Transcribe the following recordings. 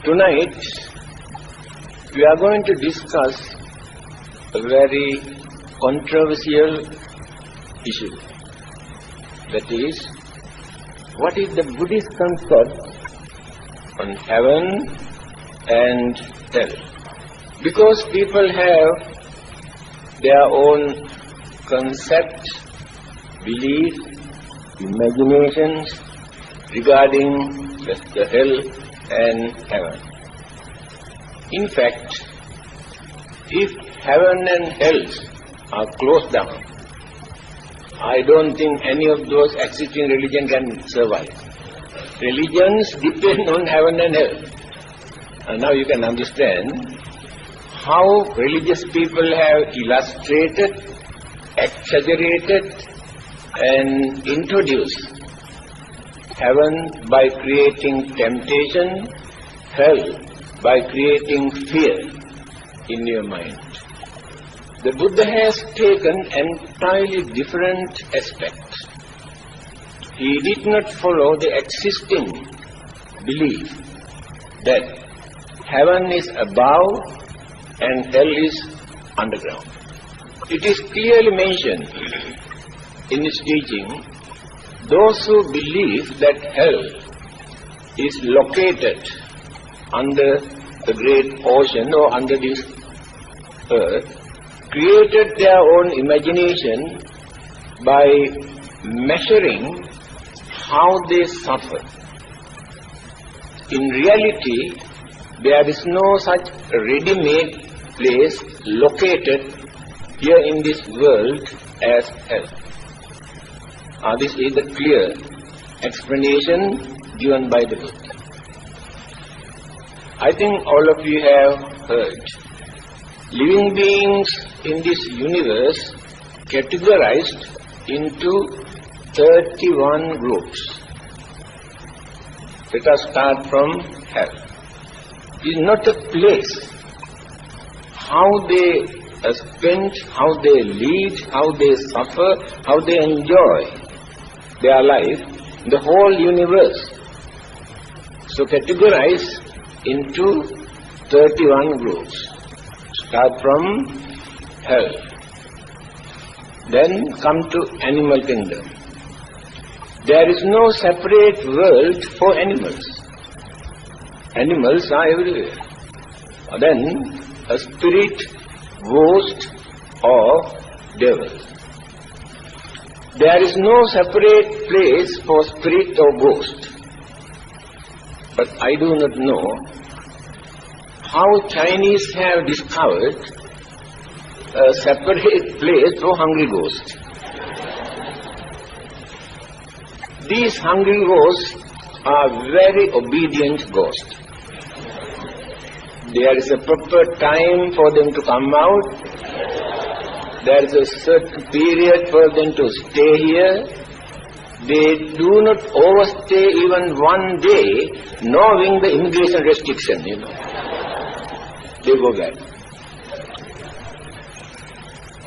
Tonight, we are going to discuss a very controversial issue. That is, what is the Buddhist concept on heaven and hell? Because people have their own concept, belief, imaginations regarding the hell and heaven. In fact, if heaven and hell are closed down, I don't think any of those existing religions can survive. Religions depend on heaven and hell. And now you can understand how religious people have illustrated, exaggerated, and introduced heaven by creating temptation, hell by creating fear in your mind. The Buddha has taken entirely different aspects. He did not follow the existing belief that heaven is above and hell is underground. It is clearly mentioned in his teaching, those who believe that hell is located under the great ocean or under this earth, created their own imagination by measuring how they suffer. In reality, there is no such ready-made place located here in this world as hell. This is the clear explanation given by the Buddha. I think all of you have heard. Living beings in this universe categorized into 31 groups. Let us start from hell. It is not a place. How they spend, how they lead, how they suffer, how they enjoy their life, the whole universe. So categorize into 31 groups. Start from hell. Then come to animal kingdom. There is no separate world for animals. Animals are everywhere. Then a spirit, ghost or devil. There is no separate place for spirit or ghost. But I do not know how Chinese have discovered a separate place for hungry ghosts. These hungry ghosts are very obedient ghosts. There is a proper time for them to come out. There is a certain period for them to stay here. They do not overstay even one day, knowing the immigration restriction, They go back.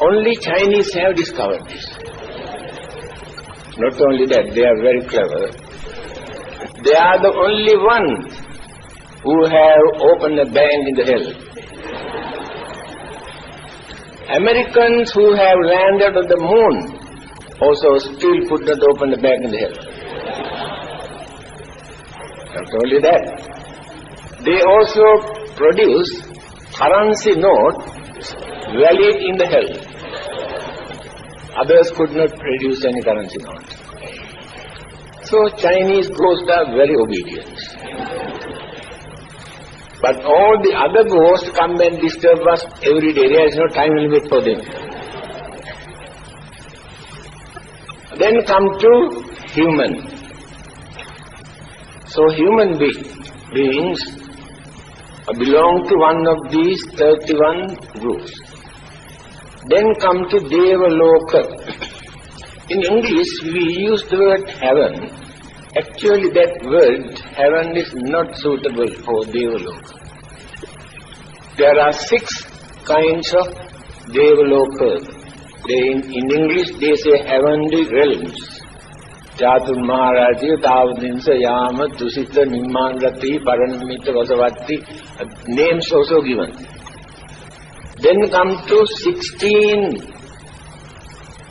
Only Chinese have discovered this. Not only that, they are very clever. They are the only ones who have opened a bank in the hell. Americans who have landed on the moon also still could not open the bank in the hell. Not only that, they also produce currency notes valid in the hell. Others could not produce any currency note. So Chinese ghosts are very obedient. But all the other ghosts come and disturb us every day. There is no time limit for them. Then come to human. So human beings belong to one of these 31 groups. Then come to Devaloka. In English, we use the word heaven. Actually, that word, heaven, is not suitable for Devaloka. There are 6 kinds of Devaloka. In English, they say heavenly realms. Chatur Maharati, Tavadinsa, Yama, Tusita, Nimmanrati, Paranamita, Vasavati, names also given. Then come to 16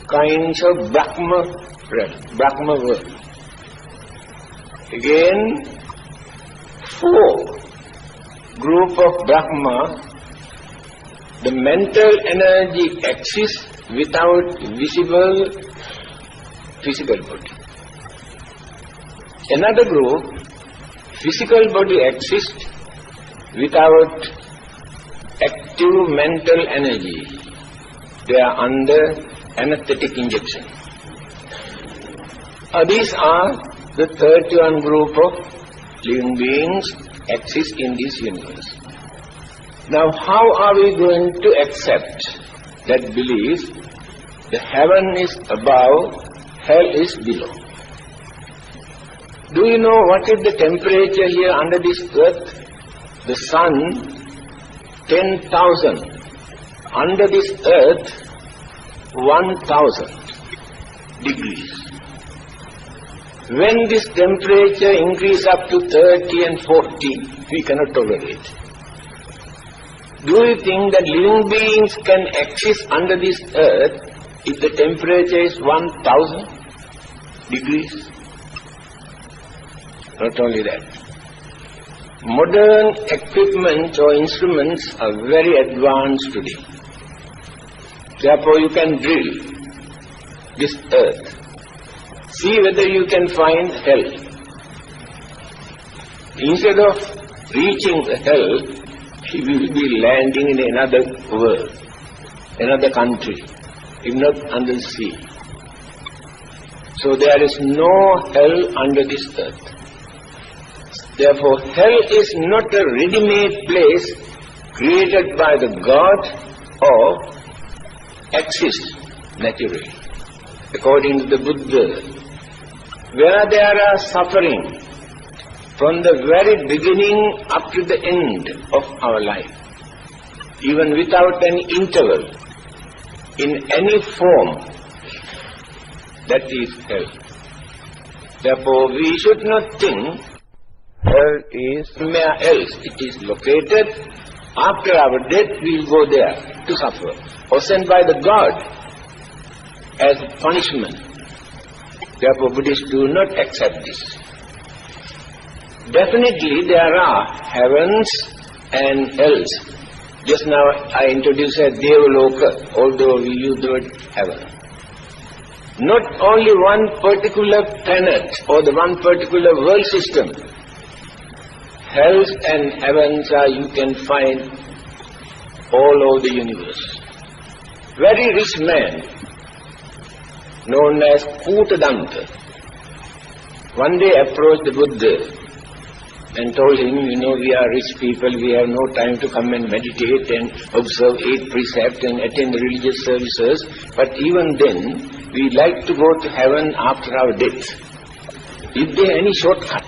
kinds of Brahma world. Again, 4 group of Brahma, the mental energy exists without visible physical body. Another group, physical body exists without active mental energy. They are under anesthetic injection. These are the 31 group of living beings exist in this universe. Now, how are we going to accept that belief? The heaven is above, hell is below. Do you know what is the temperature here under this earth? The sun, 10,000. Under this earth, 1,000 degrees. When this temperature increases up to 30 and 40, we cannot tolerate. Do you think that living beings can exist under this earth if the temperature is 1,000 degrees? Not only that. Modern equipment or instruments are very advanced today. Therefore, you can drill this earth. See whether you can find hell. Instead of reaching hell, he will be landing in another world, another country, if not under the sea. So there is no hell under this earth. Therefore, hell is not a ready-made place created by the God or exists naturally, according to the Buddha. Where there are suffering from the very beginning up to the end of our life, even without any interval, in any form, that is hell. Therefore, we should not think hell is somewhere else. It is located. After our death, we will go there to suffer, or sent by the God as punishment. Therefore, Buddhists do not accept this. Definitely, there are heavens and hells. Just now, I introduced as Devaloka, although we use the word heaven. Not only one particular planet or the one particular world system. Hells and heavens are you can find all over the universe. Very rich man, known as Kutadanta, one day approached the Buddha and told him, we are rich people, we have no time to come and meditate and observe 8 precepts and attend religious services, but even then, we like to go to heaven after our death. Is there any shortcut?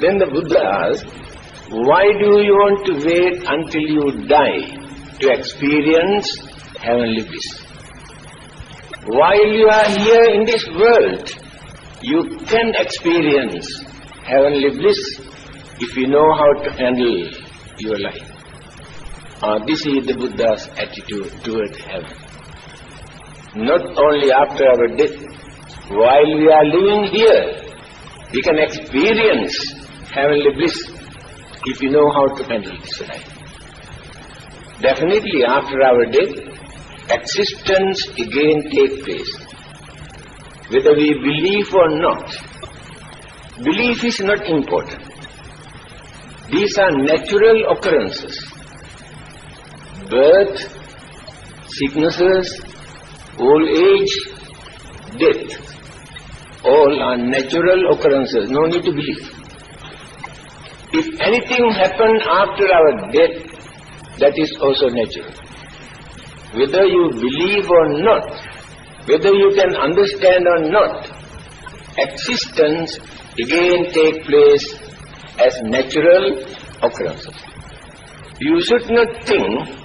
Then the Buddha asked, why do you want to wait until you die to experience heavenly bliss? While you are here in this world, you can experience heavenly bliss if you know how to handle your life. This is the Buddha's attitude toward heaven. Not only after our death, while we are living here, we can experience heavenly bliss if you know how to handle this life. Definitely after our death, existence again takes place. Whether we believe or not, belief is not important. These are natural occurrences. Birth, sicknesses, old age, death, all are natural occurrences, no need to believe. If anything happens after our death, that is also natural. Whether you believe or not, whether you can understand or not, existence again takes place as natural occurrences. You should not think,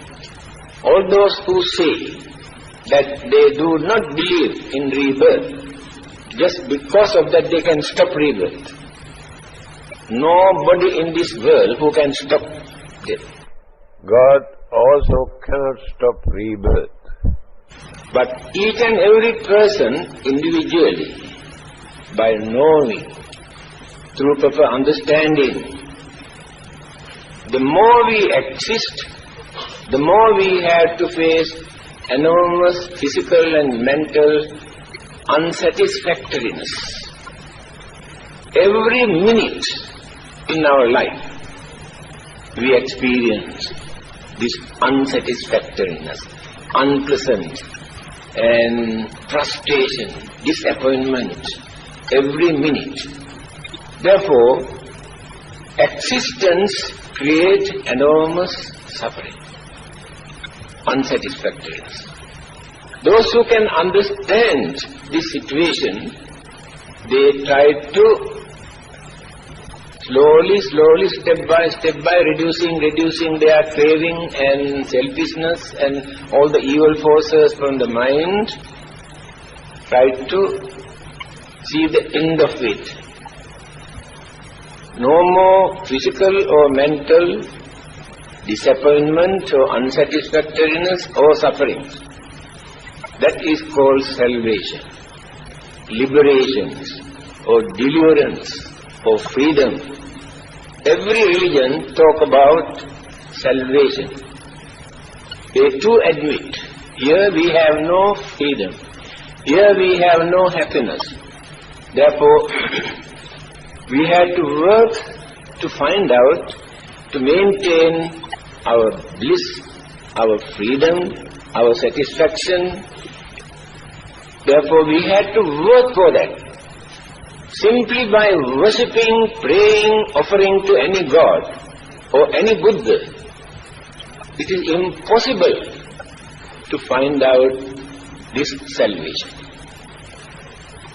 all those who say that they do not believe in rebirth, just because of that they can stop rebirth. Nobody in this world who can stop death. God also cannot stop rebirth. But each and every person individually, by knowing, through proper understanding, the more we exist, the more we have to face enormous physical and mental unsatisfactoriness. Every minute in our life, we experience this unsatisfactoriness, unpleasant and frustration, disappointment, every minute. Therefore, existence creates enormous suffering, unsatisfactoriness. Those who can understand this situation, they try to slowly, step by, reducing their craving and selfishness and all the evil forces from the mind, try to see the end of it. No more physical or mental disappointment or unsatisfactoriness or suffering. That is called salvation, liberation or deliverance or freedom. Every religion talk about salvation. They too admit, here we have no freedom, here we have no happiness. Therefore, we have to work to find out, to maintain our bliss, our freedom, our satisfaction. Therefore, we have to work for that. Simply by worshipping, praying, offering to any god or any Buddha, it is impossible to find out this salvation.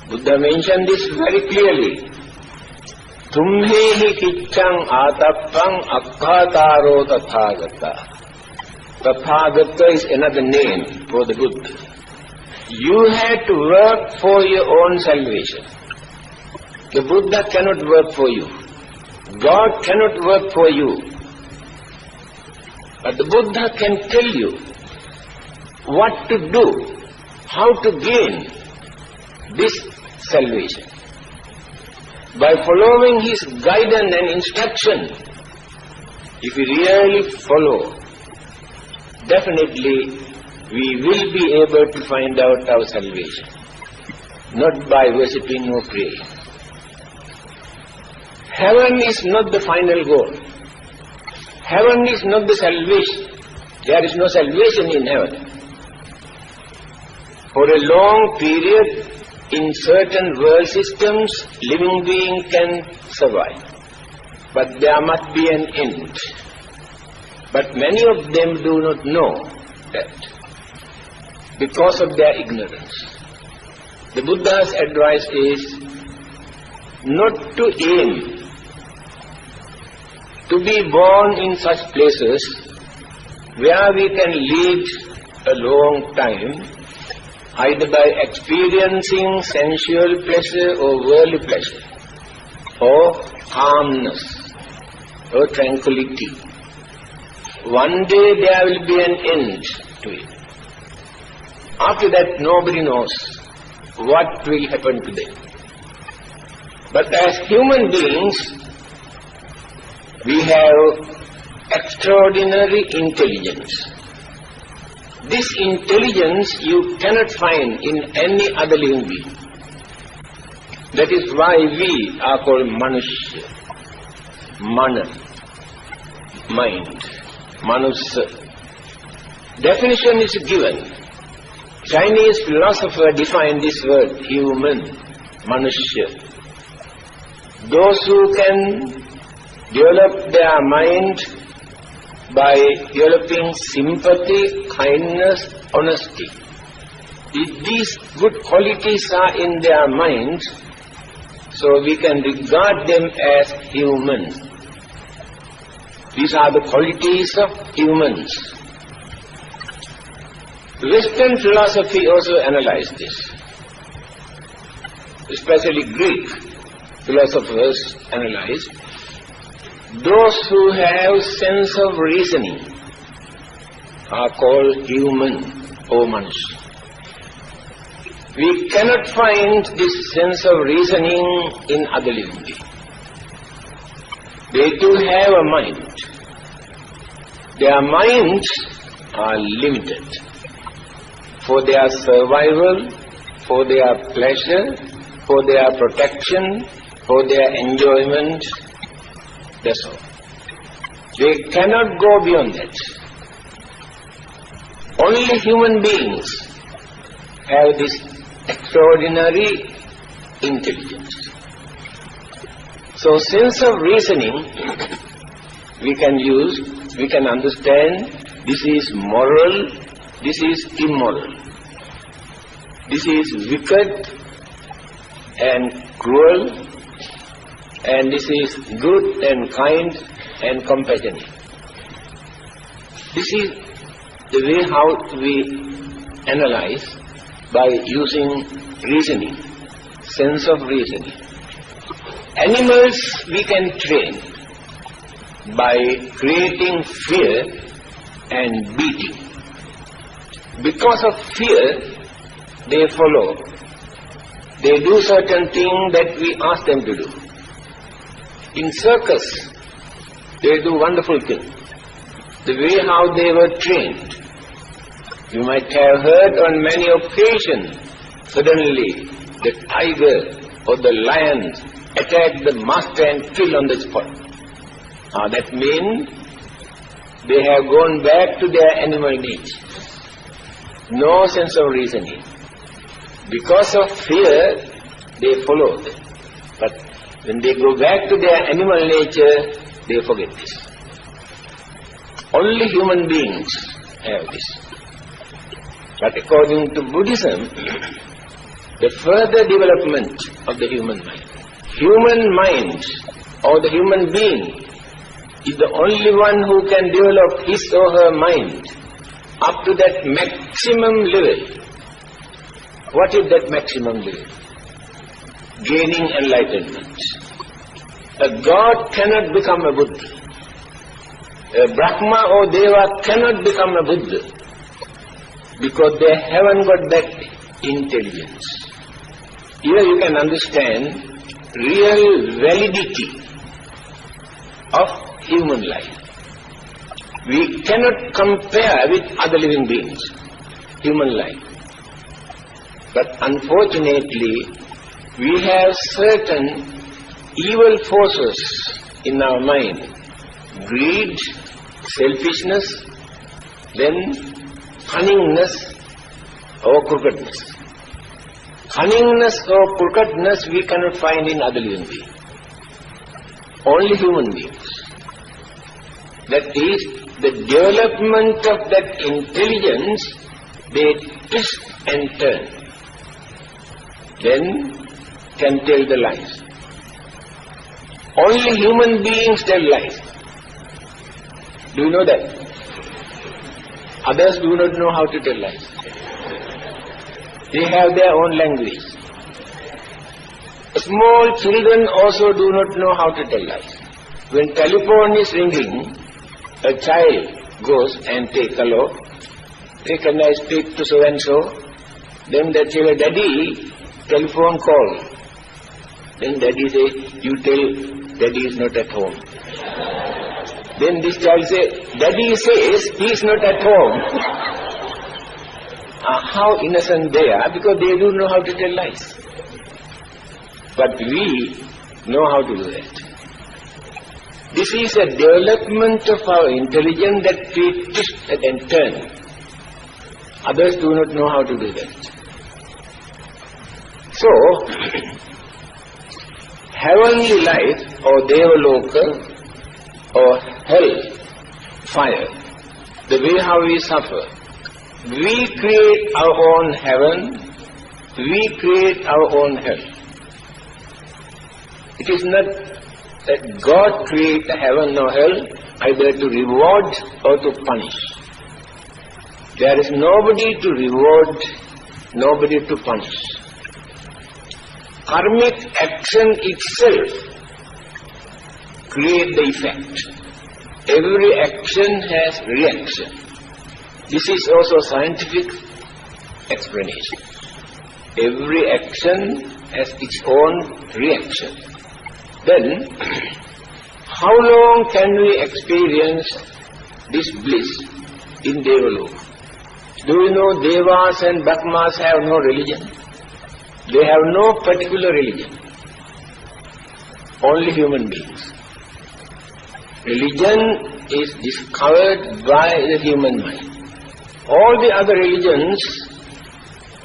Buddha mentioned this very clearly. Tumhehi kichang atappang akkhataro tathagata. Tathagata is another name for the Buddha. You have to work for your own salvation. The Buddha cannot work for you. God cannot work for you. But the Buddha can tell you what to do, how to gain this salvation. By following his guidance and instruction, if we really follow, definitely we will be able to find out our salvation, not by worshipping or praying. Heaven is not the final goal. Heaven is not the salvation. There is no salvation in heaven. For a long period, in certain world systems, living beings can survive. But there must be an end. But many of them do not know that because of their ignorance. The Buddha's advice is not to aim to be born in such places where we can lead a long time, either by experiencing sensual pleasure or worldly pleasure, or calmness, or tranquility. One day there will be an end to it. After that, nobody knows what will happen to them. But as human beings, we have extraordinary intelligence. This intelligence you cannot find in any other living being. That is why we are called Manushya, Mana, mind, Manusya. Definition is given. Chinese philosopher defined this word, human, Manushya. Those who can develop their mind by developing sympathy, kindness, honesty. If these good qualities are in their minds, so we can regard them as human. These are the qualities of humans. Western philosophy also analyzed this. Especially Greek philosophers analyzed. Those who have sense of reasoning are called human or manush. We cannot find this sense of reasoning in other living beings. They too have a mind. Their minds are limited for their survival, for their pleasure, for their protection, for their enjoyment. That's all. They cannot go beyond that. Only human beings have this extraordinary intelligence. So sense of reasoning we can use, we can understand this is moral, this is immoral. This is wicked and cruel, and this is good and kind and compassionate. This is the way how we analyze by using reasoning, sense of reasoning. Animals we can train by creating fear and beating. Because of fear, they follow. They do certain things that we ask them to do. In circus, they do wonderful things. The way how they were trained. You might have heard on many occasions, suddenly the tiger or the lion attack the master and kill on the spot. That means they have gone back to their animal nature. No sense of reasoning. Because of fear, they follow them. But when they go back to their animal nature, they forget this. Only human beings have this. But according to Buddhism, the further development of the human mind or the human being is the only one who can develop his or her mind up to that maximum level. What is that maximum level? Gaining enlightenment. A god cannot become a Buddha. A Brahma or Deva cannot become a Buddha because they haven't got that intelligence. Here you can understand real validity of human life. We cannot compare with other living beings, human life. But unfortunately, we have certain evil forces in our mind. Greed, selfishness, then cunningness or crookedness. Cunningness or crookedness we cannot find in other living beings. Only human beings. That is, the development of that intelligence, they twist and turn. Then can tell the lies. Only human beings tell lies. Do you know that? Others do not know how to tell lies. They have their own language. Small children also do not know how to tell lies. When telephone is ringing, a child goes and takes, hello, can I speak to so-and-so? Then the child, Daddy, telephone call. Then Daddy say, you tell Daddy is not at home. Then this child say, Daddy says he is not at home. How innocent they are, because they don't know how to tell lies. But we know how to do that. This is a development of our intelligence that we twist and turn. Others do not know how to do that. So, heavenly life or Devaloka or hell, fire, the way how we suffer, we create our own heaven, we create our own hell. It is not that God creates heaven or hell either to reward or to punish. There is nobody to reward, nobody to punish. Karmic action itself creates the effect. Every action has reaction. This is also scientific explanation. Every action has its own reaction. Then, how long can we experience this bliss in Devaloka? Do you know Devas and Brahmas have no religion? They have no particular religion. Only human beings. Religion is discovered by the human mind. All the other religions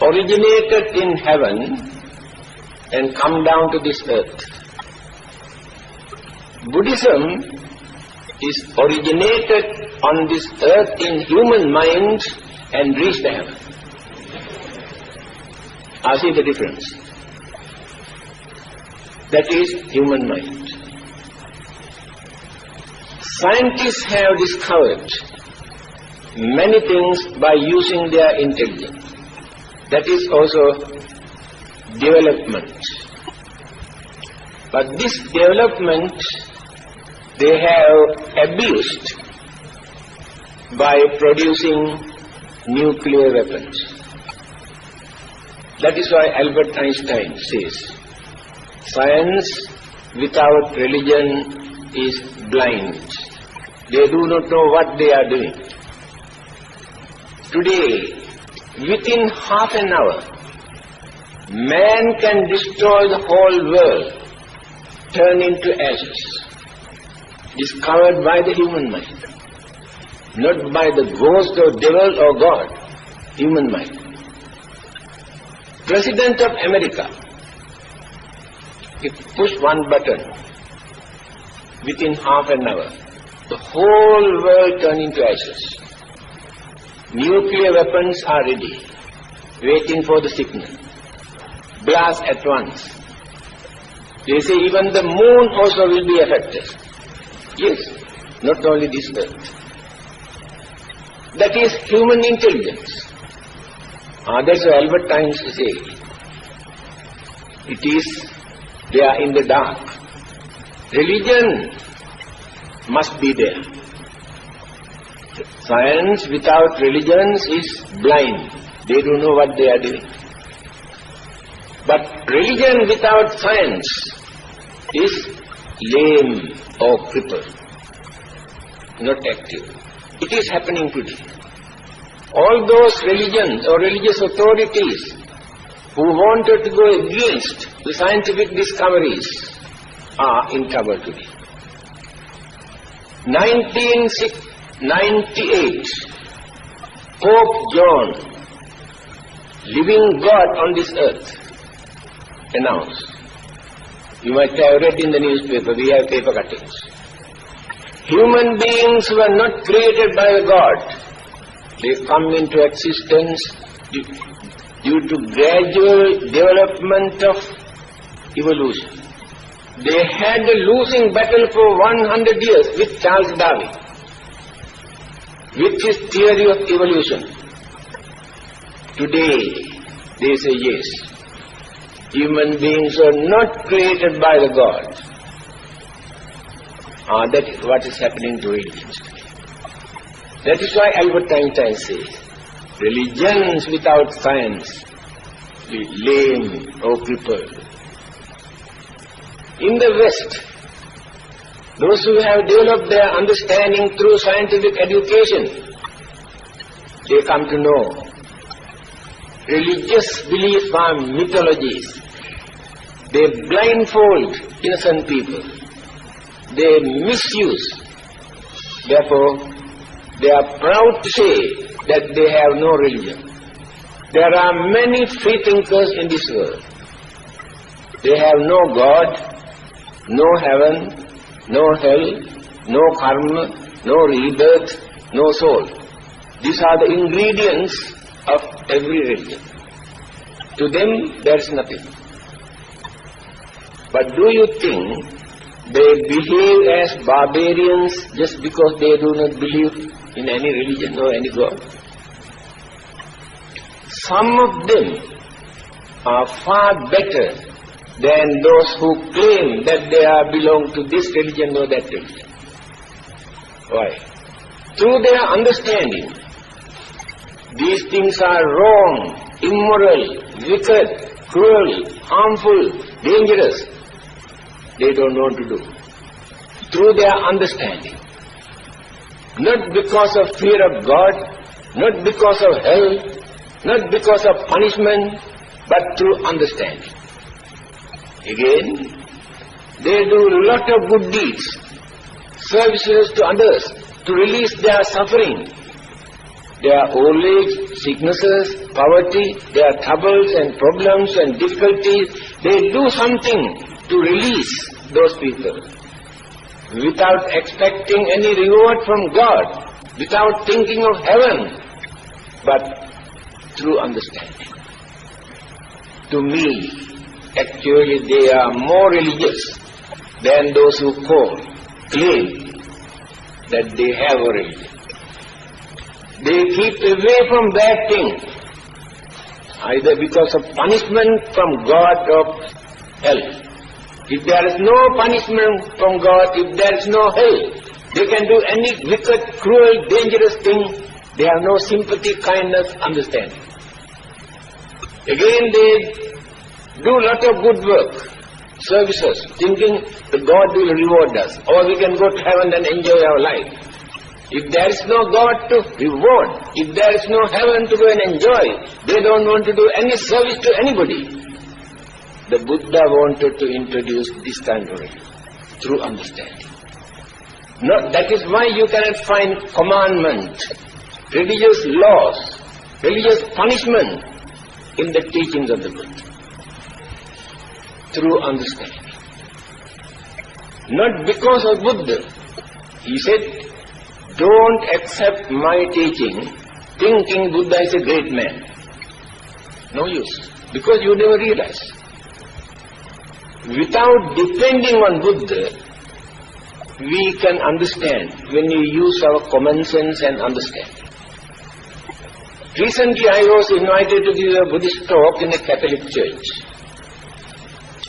originated in heaven and come down to this earth. Buddhism is originated on this earth in human minds and reached the heaven. I see the difference. That is human mind. Scientists have discovered many things by using their intelligence. That is also development. But this development they have abused by producing nuclear weapons. That is why Albert Einstein says, science without religion is blind. They do not know what they are doing. Today, within half an hour, man can destroy the whole world, turn into ashes, discovered by the human mind, not by the ghost or devil or God, human mind. President of America, he pushed one button, within half an hour, the whole world turned into ashes. Nuclear weapons are ready, waiting for the signal. Blast at once. They say even the moon also will be affected. Yes, not only this earth. That is human intelligence. That's what Albert Einstein says. It is, they are in the dark. Religion must be there. Science without religion is blind. They don't know what they are doing. But religion without science is lame or crippled, not active. It is happening today. All those religions or religious authorities who wanted to go against the scientific discoveries are in trouble today. 1998, Pope John, living God on this earth, announced. You might have read in the newspaper, we have paper cuttings. Human beings were not created by God. They come into existence due to gradual development of evolution. They had a losing battle for 100 years with Charles Darwin, with his theory of evolution. Today, they say yes, human beings are not created by the God. That is what is happening to religions today. That is why Albert Einstein says, religions without science be lame or crippled. In the West, those who have developed their understanding through scientific education, they come to know religious beliefs are mythologies. They blindfold innocent people. They misuse. Therefore, they are proud to say that they have no religion. There are many free thinkers in this world. They have no God, no heaven, no hell, no karma, no rebirth, no soul. These are the ingredients of every religion. To them, there is nothing. But do you think they behave as barbarians just because they do not believe in any religion or any God? some of them are far better than those who claim that they belong to this religion or that religion. Why? Through their understanding, these things are wrong, immoral, wicked, cruel, harmful, dangerous. They don't know what to do. Through their understanding. Not because of fear of God, not because of hell, not because of punishment, but through understanding. Again, they do a lot of good deeds, services to others, to release their suffering, their old age, sicknesses, poverty, their troubles and problems and difficulties. They do something to release those people without expecting any reward from God, without thinking of heaven, but through understanding. To me, actually they are more religious than those who claim that they have a religion. They keep away from bad things, either because of punishment from God or hell. If there is no punishment from God, if there is no hell, they can do any wicked, cruel, dangerous thing. They have no sympathy, kindness, understanding. Again, they do a lot of good work, services, thinking that God will reward us, or we can go to heaven and enjoy our life. If there is no God to reward, if there is no heaven to go and enjoy, they don't want to do any service to anybody. The Buddha wanted to introduce this kind of religion, through understanding. That is why you cannot find commandment, religious laws, religious punishment in the teachings of the Buddha. Through understanding. Not because of Buddha. He said, don't accept my teaching thinking Buddha is a great man. No use. Because you never realize. Without depending on Buddha, we can understand when you use our common sense and understanding. Recently I was invited to give a Buddhist talk in a Catholic church.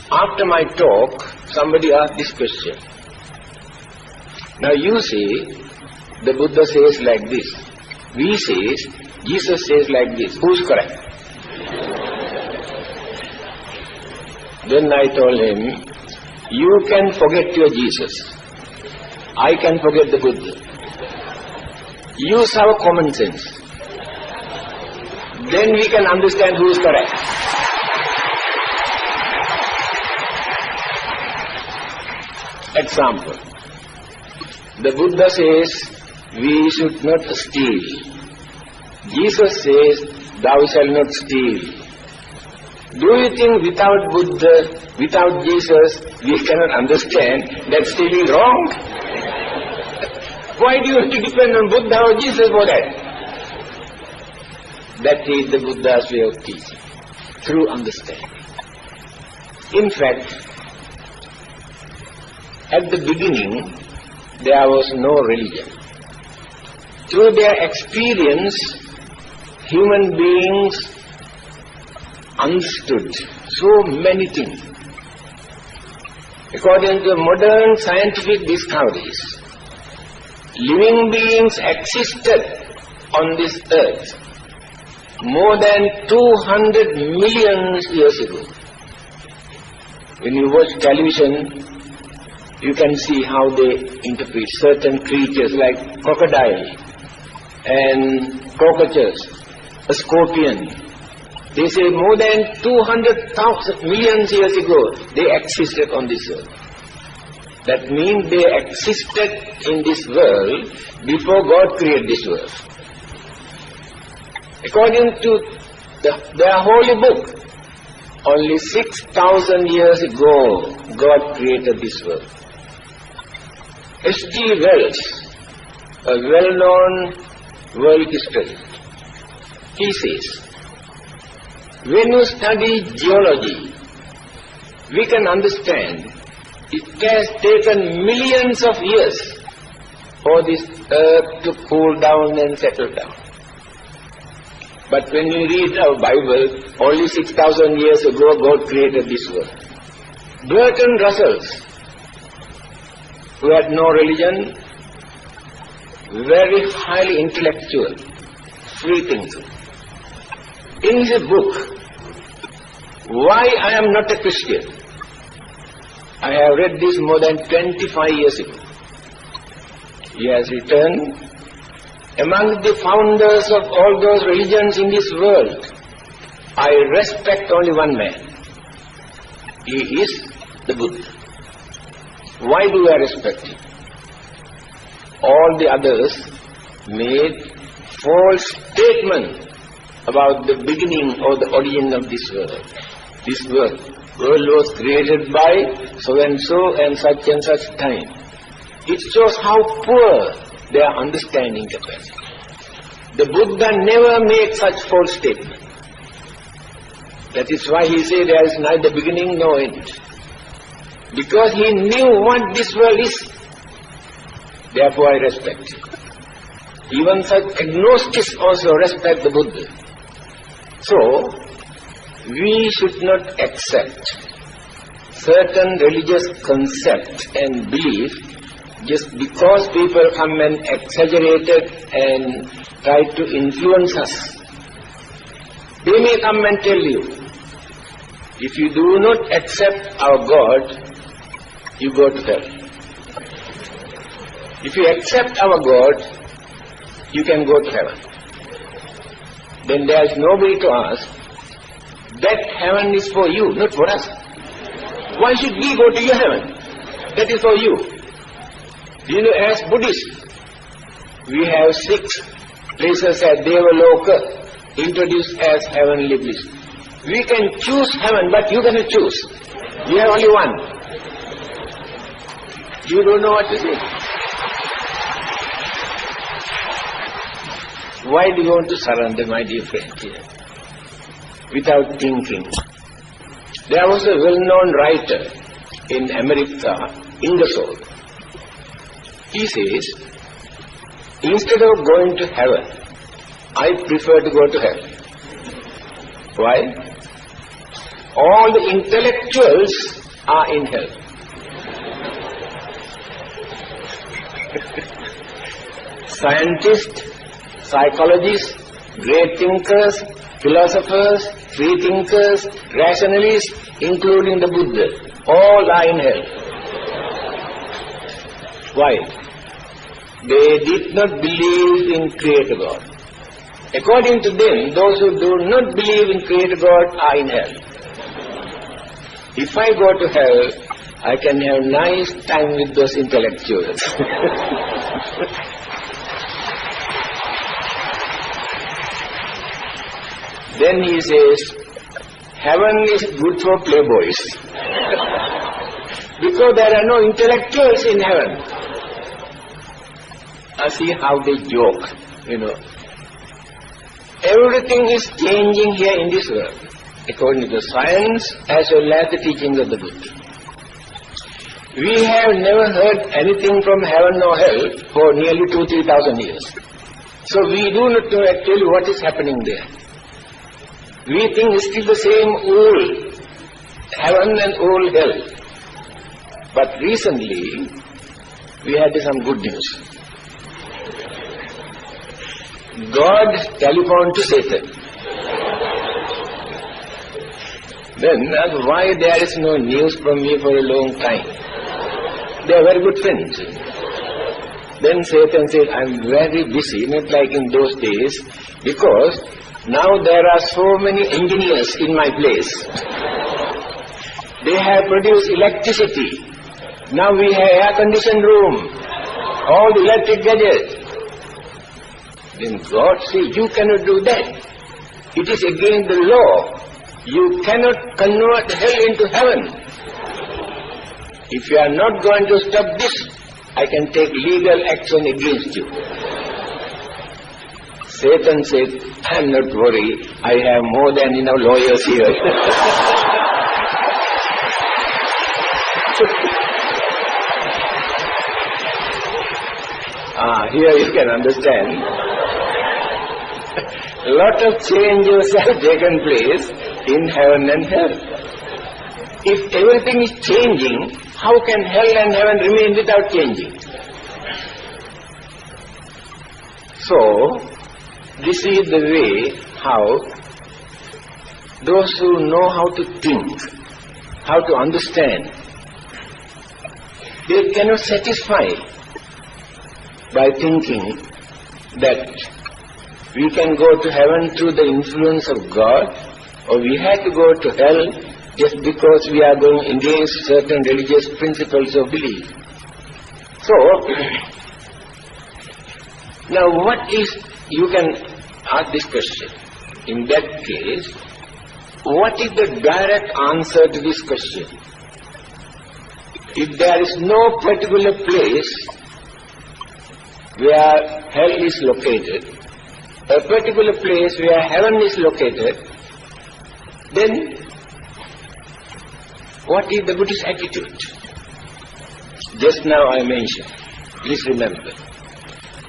After my talk, somebody asked this question. Now you say, the Buddha says like this. We say, Jesus says like this. Who's correct? Then I told him, you can forget your Jesus. I can forget the Buddha. Use our common sense. Then we can understand who is correct. Example. The Buddha says, we should not steal. Jesus says, thou shalt not steal. Do you think without Buddha, without Jesus, we cannot understand that stealing is wrong? Why do you have to depend on Buddha or Jesus for that? That is the Buddha's way of teaching, through understanding. In fact, at the beginning, there was no religion. Through their experience, human beings understood so many things. According to modern scientific discoveries, living beings existed on this earth more than 200 million years ago. When you watch television, you can see how they interpret certain creatures like crocodile and cockroaches, a scorpion. They say more than 200,000 million years ago they existed on this earth. That means they existed in this world before God created this world. According to their holy book, only 6,000 years ago God created this world. H.G. Wells, a well-known world historian, he says, when you study geology, we can understand it has taken millions of years for this earth to cool down and settle down. But when you read our Bible, only 6,000 years ago God created this world. Bertrand Russell, who had no religion, very highly intellectual, free thinker. In his book, Why I Am Not a Christian, I have read this more than 25 years ago. He has written, among the founders of all those religions in this world, I respect only one man. He is the Buddha. Why do I respect him? All the others made false statements about the beginning or the origin of this world. This world was created by so and such time. It shows how poor their understanding capacity. The Buddha never made such false statements. That is why he said there is neither beginning nor end. Because he knew what this world is. Therefore I respect him. Even such agnostics also respect the Buddha. So, we should not accept certain religious concepts and belief just because people come and exaggerate it and try to influence us. They may come and tell you, if you do not accept our God, you go to hell. If you accept our God, you can go to heaven. Then there is nobody to ask, that heaven is for you, not for us. Why should we go to your heaven? That is for you. You know, as Buddhists, we have 6 places at Devaloka, introduced as heavenly bliss. We can choose heaven, but you cannot choose. You have only one. You don't know what to say. Why do you want to surrender, my dear friend, here? Without thinking. There was a well-known writer in America, Ingersoll. He says, instead of going to heaven, I prefer to go to hell. Why? All the intellectuals are in hell. Scientists, psychologists, great thinkers, philosophers, free thinkers, rationalists, including the Buddha, all are in hell. Why? They did not believe in Creator God. According to them, those who do not believe in Creator God are in hell. If I go to hell, I can have nice time with those intellectuals. Then he says, heaven is good for playboys. Because there are no intellectuals in heaven. I see how they joke, you know. Everything is changing here in this world, according to the science as well as the teachings of the Buddha. We have never heard anything from heaven or hell for nearly 2,000-3,000 years. So we do not know actually what is happening there. We think it's still the same old heaven and old hell. But recently, we had some good news. God telephoned to Satan. Then asked why there is no news from me for a long time. They are very good friends. Then Satan said, I am very busy, not like in those days, because now there are so many engineers in my place. They have produced electricity. Now we have air-conditioned room, all the electric gadgets. Then God said, you cannot do that. It is against the law. You cannot convert hell into heaven. If you are not going to stop this, I can take legal action against you. Satan said, I am not worried. I have more than enough lawyers here. Here you can understand lot of changes have taken place in heaven and hell. If everything is changing, how can hell and heaven remain without changing? So, this is the way how those who know how to think, how to understand, they cannot satisfy by thinking that we can go to heaven through the influence of God, or we have to go to hell just because we are going against certain religious principles of belief. So, now what is, you can ask this question. In that case, what is the direct answer to this question? If there is no particular place where hell is located, a particular place where heaven is located, then what is the Buddhist attitude? Just now I mentioned, please remember,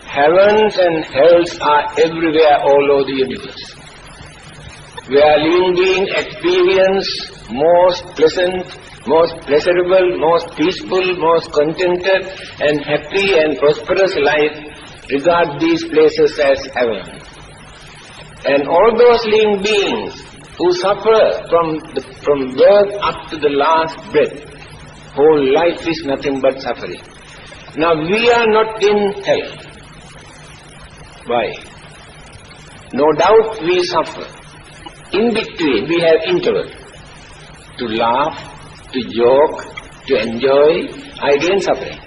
heavens and hells are everywhere all over the universe, where living beings experience most pleasant, most pleasurable, most peaceful, most contented and happy and prosperous life, regard these places as heaven. And all those living beings who suffer from birth up to the last breath, whole life is nothing but suffering. Now we are not in hell. Why? No doubt we suffer. In between we have interval to laugh, to joke, to enjoy, again suffering.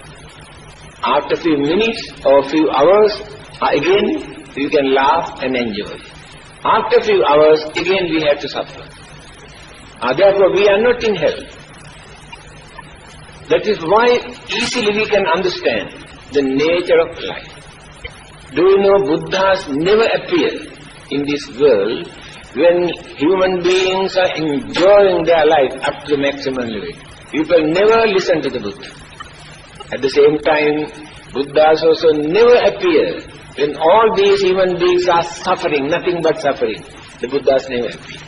After a few minutes or a few hours, again you can laugh and enjoy. After a few hours, again we have to suffer. Therefore we are not in hell. That is why easily we can understand the nature of life. Do you know Buddhas never appear in this world when human beings are enjoying their life up to the maximum limit? People never listen to the Buddha. At the same time, Buddhas also never appear when all these human beings are suffering, nothing but suffering. The Buddhas never appear.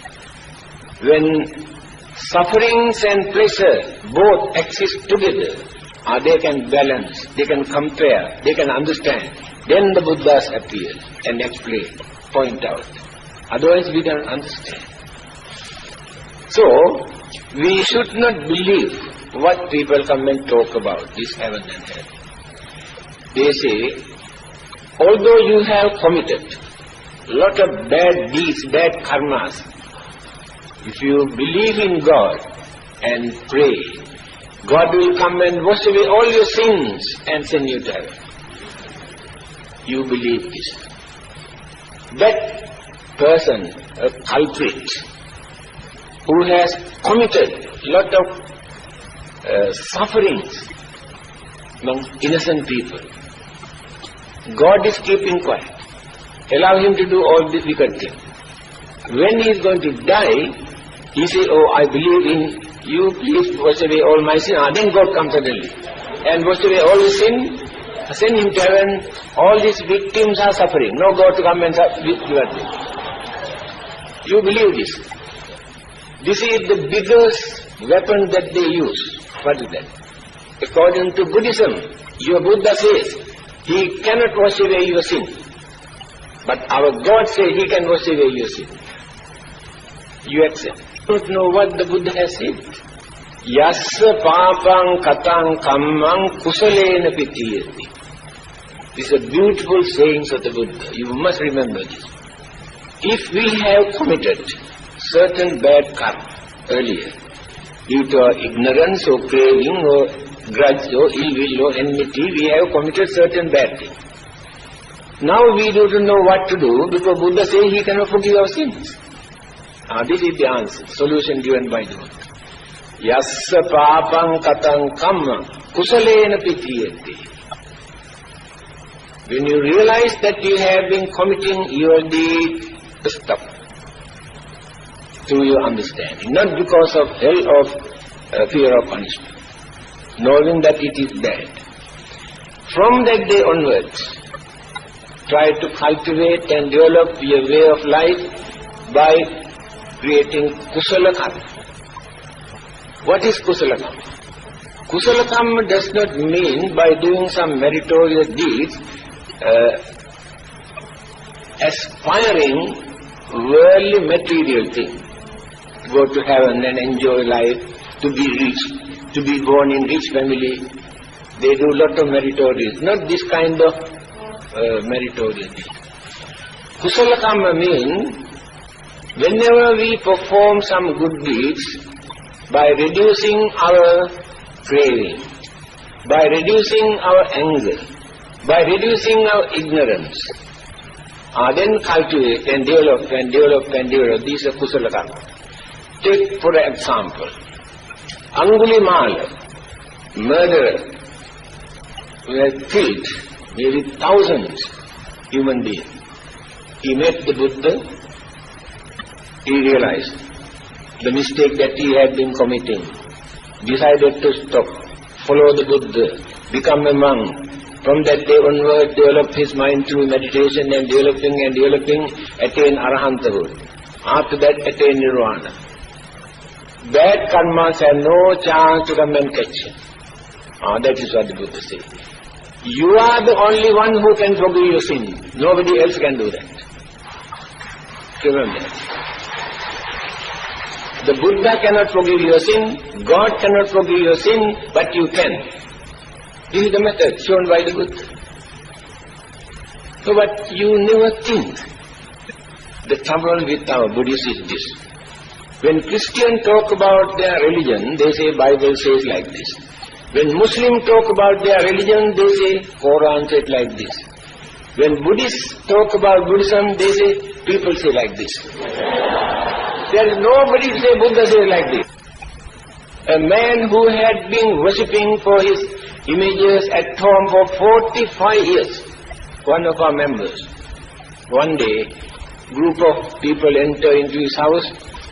When sufferings and pleasure both exist together, they can balance, they can compare, they can understand. Then the Buddhas appear and explain, point out. Otherwise we don't understand. So, we should not believe what people come and talk about, this heaven and hell. They say, although you have committed a lot of bad deeds, bad karmas, if you believe in God and pray, God will come and wash away all your sins and send you to heaven. You believe this. That person, a culprit, who has committed a lot of sufferings among innocent people, God is keeping quiet. Allow him to do all the wicked things. When he is going to die, he says, oh, I believe in you, please wash away all my sin. Then God comes suddenly and wash away all his sin, send him to heaven. All these victims are suffering. No God to come and give them. You believe this. This is the biggest weapon that they use. What is that? According to Buddhism, your Buddha says, he cannot wash away your sin. But our God says he can wash away your sin. You accept. You don't know what the Buddha has said. Yassa papang katang kammang kusalena pitiyati. These are beautiful sayings of the Buddha. You must remember this. If we have committed certain bad karma earlier, due to our ignorance or craving or grudge or ill will or enmity, we have committed certain bad things. Now we don't know what to do because Buddha says he cannot forgive our sins. This is the answer, solution given by the Buddha. Yassa papang katang kamma kusalena pitiyati. When you realize that you have been committing your deed, stop. Through your understanding, not because of hell or fear of punishment, knowing that it is bad. From that day onwards, try to cultivate and develop your way of life by creating kusala karma. What is kusala karma? Kusala karma does not mean by doing some meritorious deeds, aspiring worldly material things. Go to heaven and enjoy life, to be rich, to be born in rich family. They do lot of meritorious, not this kind of meritorious deeds. Kusala karma means whenever we perform some good deeds, by reducing our craving, by reducing our anger, by reducing our ignorance, then cultivate and develop and develop and develop. These are kusala karma. Take for example, Angulimala, murderer, who had killed nearly thousands human beings. He met the Buddha. He realized the mistake that he had been committing, decided to stop, follow the Buddha, become a monk. From that day onward, develop his mind through meditation and developing, attain arahanthood. After that, attain nirvana. Bad karmas have no chance to come and catch him. That is what the Buddha says. You are the only one who can forgive your sin. Nobody else can do that. Remember that. The Buddha cannot forgive your sin, God cannot forgive your sin, but you can. This is the method shown by the Buddha. So, but you never think. The trouble with our Buddhists is this. When Christians talk about their religion, they say Bible says like this. When Muslims talk about their religion, they say Quran says like this. When Buddhists talk about Buddhism, they say people say like this. There is nobody to say Buddha says like this. A man who had been worshipping for his images at home for 45 years, one of our members, one day, group of people enter into his house.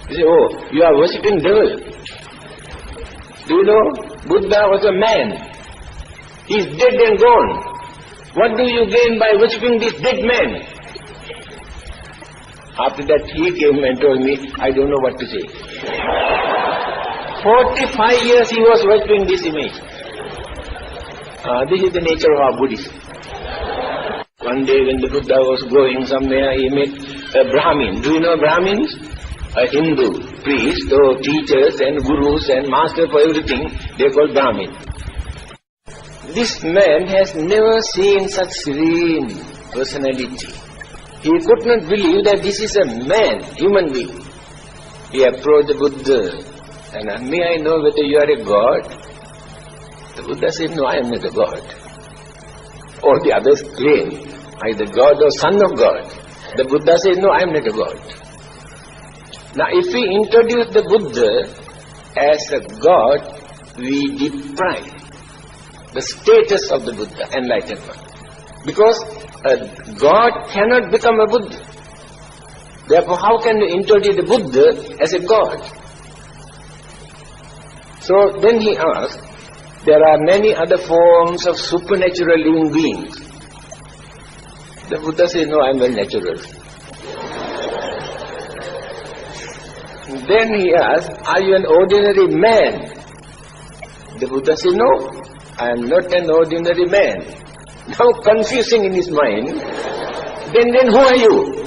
They say, oh, you are worshipping devil. Do you know, Buddha was a man. He is dead and gone. What do you gain by worshipping this dead man? After that he came and told me, I don't know what to say. 45 years he was worshipping this image. This is the nature of our Buddhism. One day when the Buddha was going somewhere, he met a Brahmin. Do you know Brahmins? A Hindu priest or teachers and gurus and master for everything, they are called Brahmin. This man has never seen such serene personality. He could not believe that this is a man, human being. He approached the Buddha and may I know whether you are a god? The Buddha said, no, I am not a god. Or the others claim, either god or son of God. The Buddha said, no, I am not a god. Now if we introduce the Buddha as a god, we deprive the status of the Buddha, enlightenment. Because a god cannot become a Buddha. Therefore, how can we introduce the Buddha as a god? So then he asked, there are many other forms of supernatural living beings. The Buddha said, no, I am very natural. Then he asked, are you an ordinary man? The Buddha said, no, I am not an ordinary man. Now confusing in his mind, then who are you?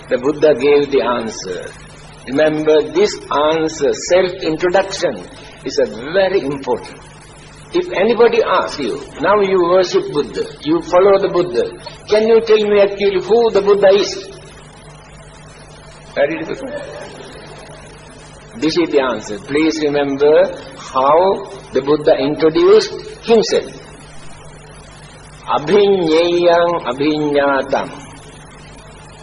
The Buddha gave the answer. Remember, this answer, self-introduction, is a very important. If anybody asks you, now you worship Buddha, you follow the Buddha, can you tell me actually who the Buddha is? Very difficult. This is the answer. Please remember how the Buddha introduced himself. Abhinyayam abhinyatam.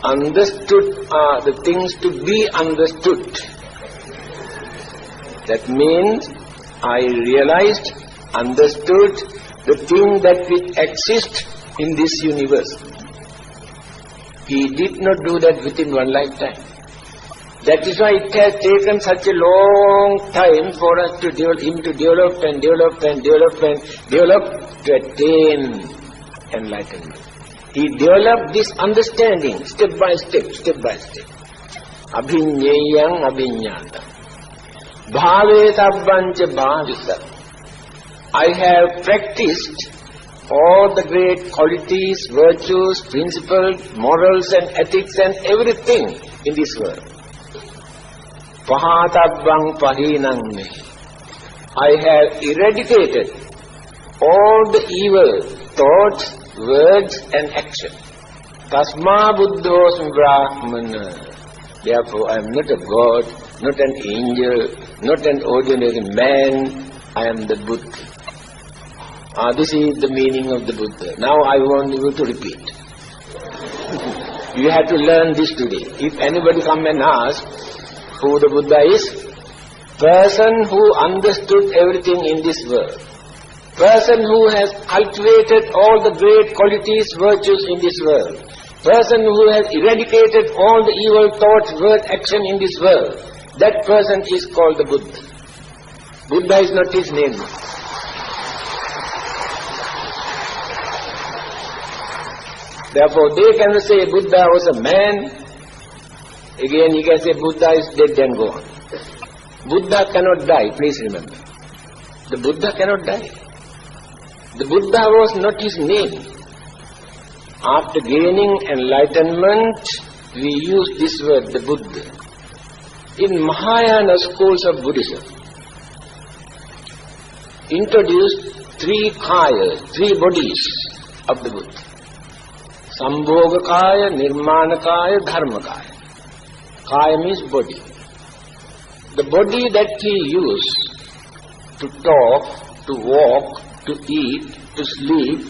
Understood are the things to be understood. That means I realized, understood the thing that which exists in this universe. He did not do that within one lifetime. That is why it has taken such a long time for us to develop to attain enlightenment. He developed this understanding step by step, step by step. Abhinyayang abhinyata. Bhavetabbancha bhavita. I have practiced all the great qualities, virtues, principles, morals and ethics and everything in this world. Pahatabbang pahinang me. I have eradicated all the evil thoughts, words and action. Tasma buddhosmi brahmana. Therefore I am not a god, not an angel, not an ordinary man. I am the Buddha. This is the meaning of the Buddha. Now I want you to repeat. You have to learn this today. If anybody come and ask who the Buddha is, person who understood everything in this world. Person who has cultivated all the great qualities, virtues in this world. Person who has eradicated all the evil thoughts, words, action in this world. That person is called the Buddha. Buddha is not his name. Therefore they can say Buddha was a man. Again he can say Buddha is dead and gone. Buddha cannot die, please remember. The Buddha cannot die. The Buddha was not his name. After gaining enlightenment, we use this word, the Buddha. In Mahayana schools of Buddhism, introduced three kayas, three bodies of the Buddha. Sambhogakaya, Nirmanakaya, Dharmakaya. Kaya means body. The body that he used to talk, to walk, to eat, to sleep,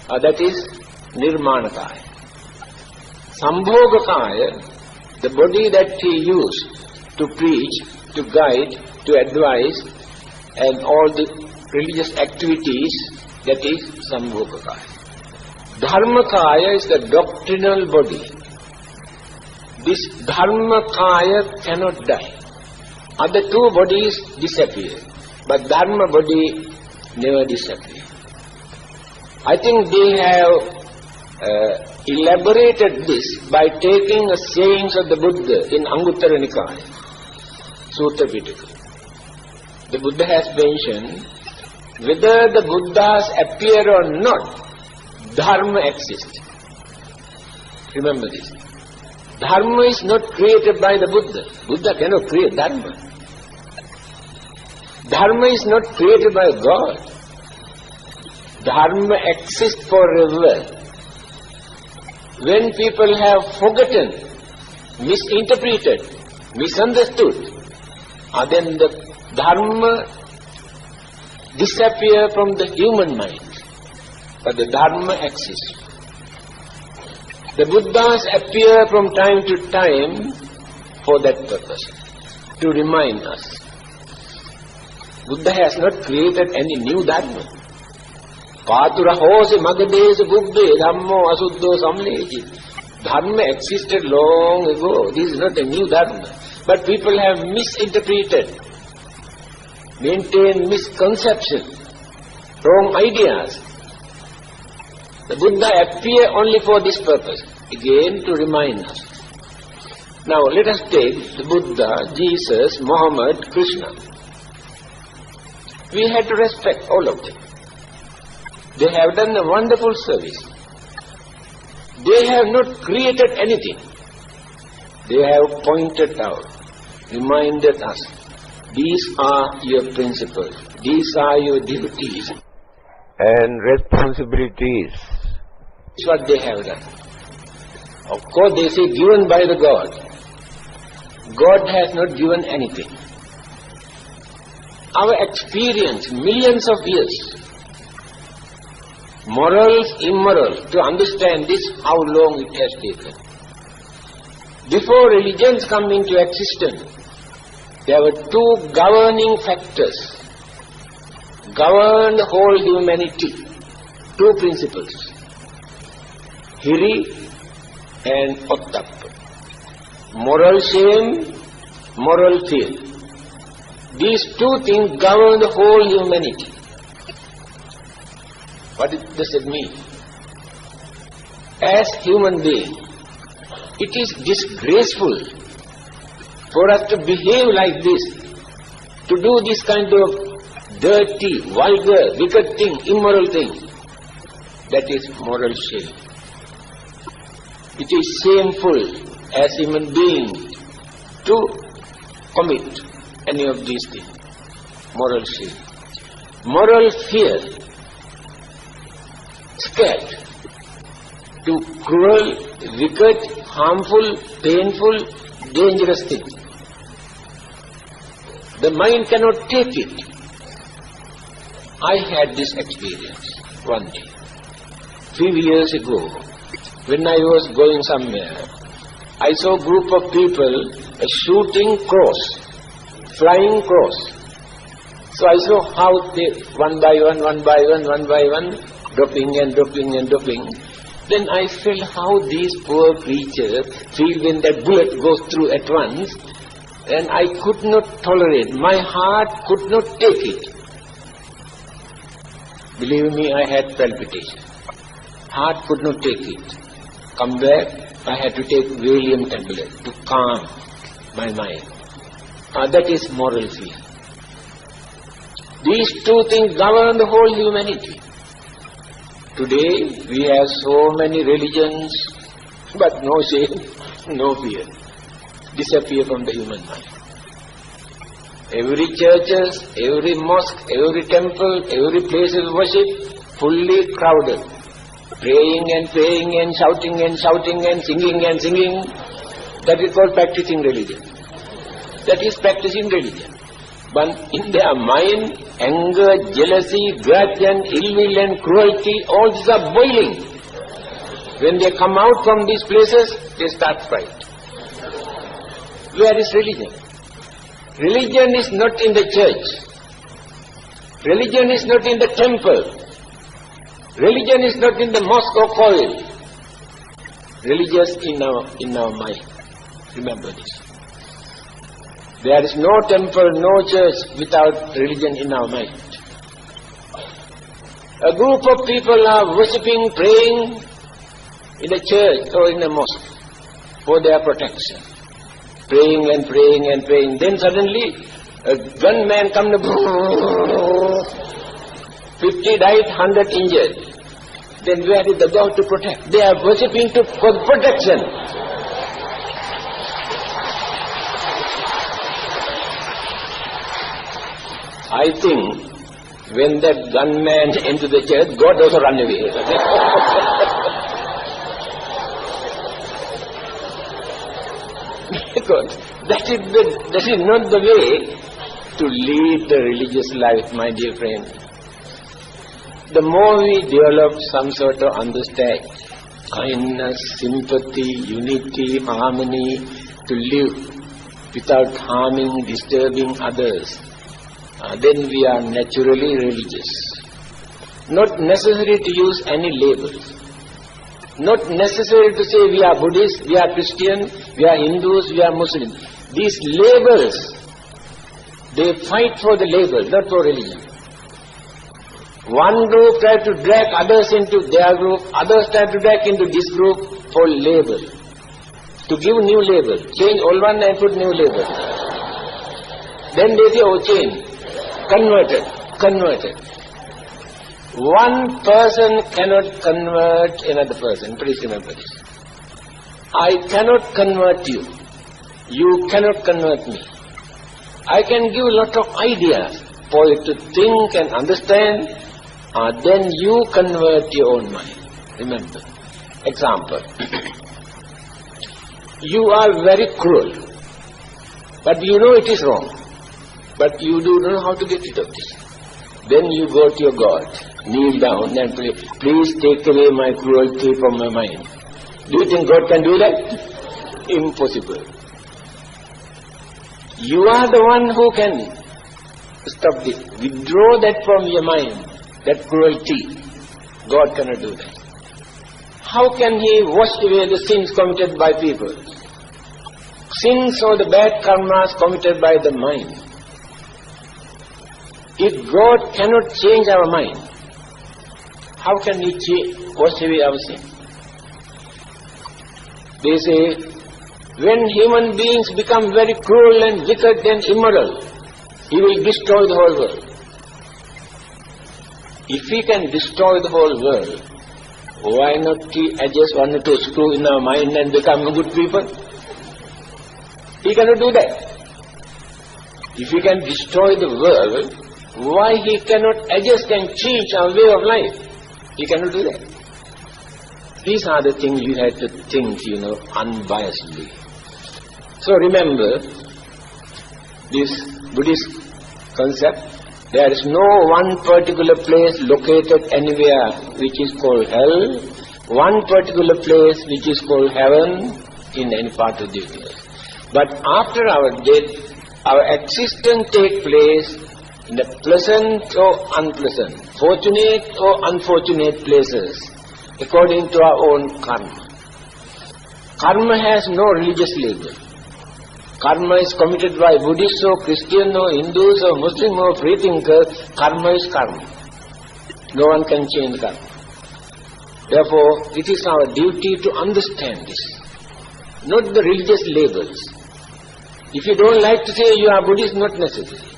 that is Nirmanakaya. Sambhogakaya, the body that he used to preach, to guide, to advise, and all the religious activities, that is Sambhogakaya. Dharmakaya is the doctrinal body. This Dharmakaya cannot die. Other two bodies disappear, but Dharma body never disappears. I think they have elaborated this by taking the sayings of the Buddha in Anguttara Nikaya, Sutta Pitaka. The Buddha has mentioned, whether the Buddhas appear or not, Dharma exists. Remember this. Dharma is not created by the Buddha. Buddha cannot create Dharma. Dharma is not created by God. Dharma exists forever. When people have forgotten, misinterpreted, misunderstood, then the Dharma disappears from the human mind. But the Dharma exists. The Buddhas appear from time to time for that purpose, to remind us. Buddha has not created any new Dharma. Patura hose magadese buddhe dhammo asuddho samleji. Dharma existed long ago. This is not a new Dharma. But people have misinterpreted, maintained misconception, wrong ideas. The Buddha appear only for this purpose, again to remind us. Now let us take the Buddha, Jesus, Muhammad, Krishna. We have to respect all of them. They have done a wonderful service. They have not created anything. They have pointed out, reminded us, these are your principles, these are your duties and responsibilities. That's what they have done. Of course they say given by the God. God has not given anything. Our experience, millions of years, morals, immorals, to understand this, how long it has taken. Before religions come into existence, there were two governing factors, governed the whole humanity, two principles, Hiri and Ottappa, moral shame, moral fear. These two things govern the whole humanity. What does it mean? as human beings, it is disgraceful for us to behave like this, to do this kind of dirty, vulgar, wicked thing, immoral thing. That is moral shame. It is shameful as human beings to commit any of these things. Moral shame. Moral fear. Scared to cruel, wicked, harmful, painful, dangerous things. The mind cannot take it. I had this experience one day, few years ago, when I was going somewhere. I saw a group of people shooting crows, flying crows. So I saw how they, one by one, dropping and dropping and dropping. Then I felt how these poor creatures feel when that bullet goes through at once, and I could not tolerate. My heart could not take it. Believe me, I had palpitation. Heart could not take it. Come back, I had to take Valium tablet to calm my mind. That is moral fear. These two things govern the whole humanity. Today we have so many religions, but no shame, no fear. Disappear from the human mind. Every churches, every mosque, every temple, every place of worship, fully crowded. Praying and shouting and singing. That is called practicing religion. That is practicing religion. But in their mind, anger, jealousy, grudge and ill will and cruelty, all these are boiling. When they come out from these places, they start fight. Where is religion? Religion is not in the church. Religion is not in the temple. Religion is not in the mosque or coil. Religion is in our mind. Remember this. There is no temple, no church without religion in our mind. A group of people are worshipping, praying in a church or in a mosque for their protection. Praying and praying and praying. Then suddenly a gunman comes, 50 died, 100 injured. Then where is the God to protect? They are worshipping for protection. I think when that gunman entered the church, God also ran away. Because that is not the way to lead the religious life, my dear friend. The more we develop some sort of understanding, kindness, sympathy, unity, harmony, to live without harming, disturbing others, then we are naturally religious. Not necessary to use any labels. Not necessary to say we are Buddhist, we are Christian, we are Hindus, we are Muslims. These labels, they fight for the label, not for religion. One group try to drag others into their group, others try to drag into this group for label. To give new label. Change old one and put new label. Then they say, oh, change. Converted. One person cannot convert another person. Please remember this. I cannot convert you. You cannot convert me. I can give a lot of ideas for you to think and understand. Then you convert your own mind. Remember. Example. You are very cruel. But you know it is wrong. But you do not know how to get rid of this. Then you go to your God, kneel down and pray, please take away my cruelty from my mind. Do you think God can do that? Impossible. You are the one who can stop this. Withdraw that from your mind, that cruelty. God cannot do that. How can He wash away the sins committed by people? Sins or the bad karmas committed by the mind. If God cannot change our mind, how can He wash away our sin? They say, when human beings become very cruel and wicked and immoral, he will destroy the whole world. If he can destroy the whole world, why not he adjust one or two screws in our mind and become good people? He cannot do that. If he can destroy the world, why he cannot adjust and change our way of life? He cannot do that. These are the things you have to think, unbiasedly. So remember, this Buddhist concept, there is no one particular place located anywhere which is called hell, one particular place which is called heaven in any part of the universe. But after our death, our existence takes place in the pleasant or unpleasant, fortunate or unfortunate places, according to our own karma. Karma has no religious label. Karma is committed by Buddhists or Christians or Hindus or Muslims or freethinkers. Karma is karma. No one can change karma. Therefore, it is our duty to understand this, not the religious labels. If you don't like to say you are Buddhist, not necessary.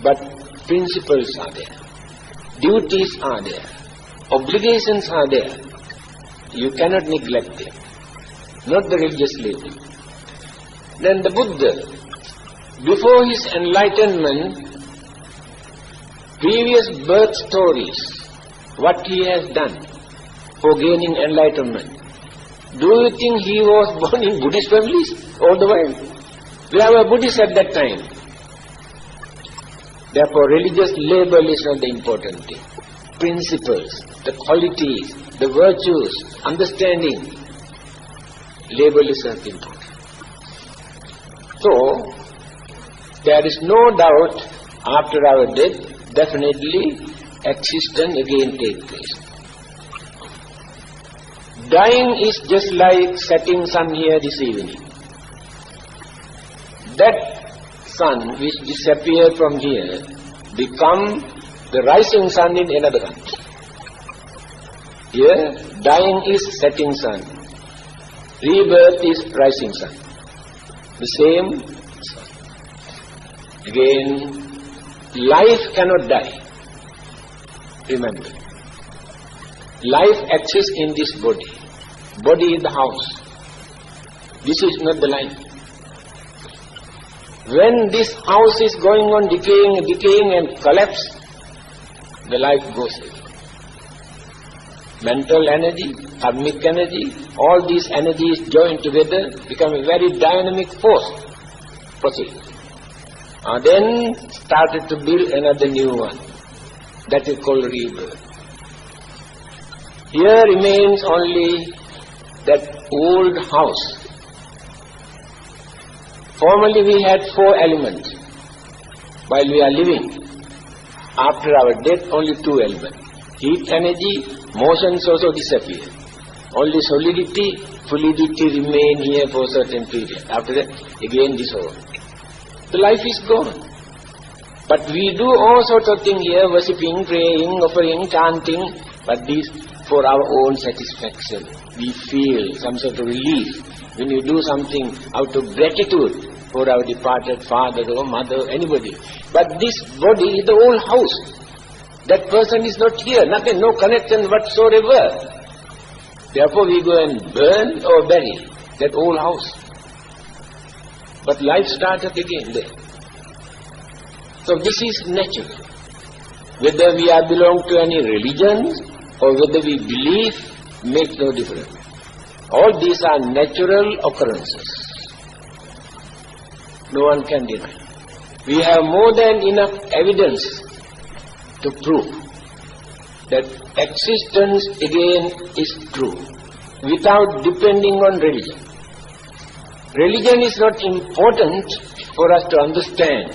But principles are there. Duties are there. Obligations are there. You cannot neglect them. Not the religious label. Then the Buddha, before his enlightenment, previous birth stories, what he has done for gaining enlightenment. Do you think he was born in Buddhist families all the while? Where were Buddhists at that time? Therefore, religious label is not the important thing. Principles, the qualities, the virtues, understanding, label is not important. So, there is no doubt after our death, definitely existence again takes place. Dying is just like setting sun here this evening. That sun which disappeared from here become the rising sun in another country. Here, dying is setting sun. Rebirth is rising sun. The same sun. Again, life cannot die. Remember. Life exists in this body. Body is the house. This is not the life. When this house is going on decaying and collapse, the life goes away. Mental energy, karmic energy, all these energies joined together become a very dynamic force. Proceed. Then started to build another new one. That is called rebirth. Here remains only that old house. Formerly we had 4 elements while we are living. After our death, only 2 elements. Heat energy, motions also disappear. Only solidity, fluidity remain here for a certain period. After that, again dissolve. The life is gone. But we do all sorts of things here, worshipping, praying, offering, chanting, but these for our own satisfaction. We feel some sort of relief when you do something out of gratitude for our departed father or mother, anybody. But this body is the old house. That person is not here, nothing, no connection whatsoever. Therefore we go and burn or bury that old house. But life started again there. So this is natural. Whether we are belong to any religion or whether we believe makes no difference. All these are natural occurrences. No one can deny. We have more than enough evidence to prove that existence again is true without depending on religion. Religion is not important for us to understand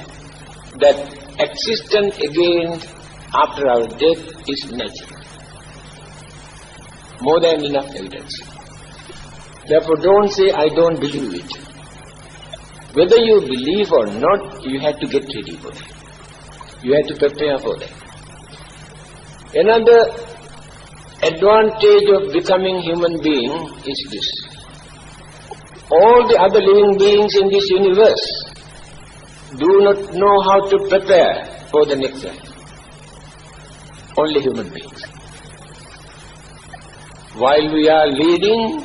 that existence again after our death is natural. More than enough evidence. Therefore don't say, I don't believe it. Whether you believe or not, you have to get ready for that. You have to prepare for that. Another advantage of becoming human being is this. All the other living beings in this universe do not know how to prepare for the next life. Only human beings. While we are leading,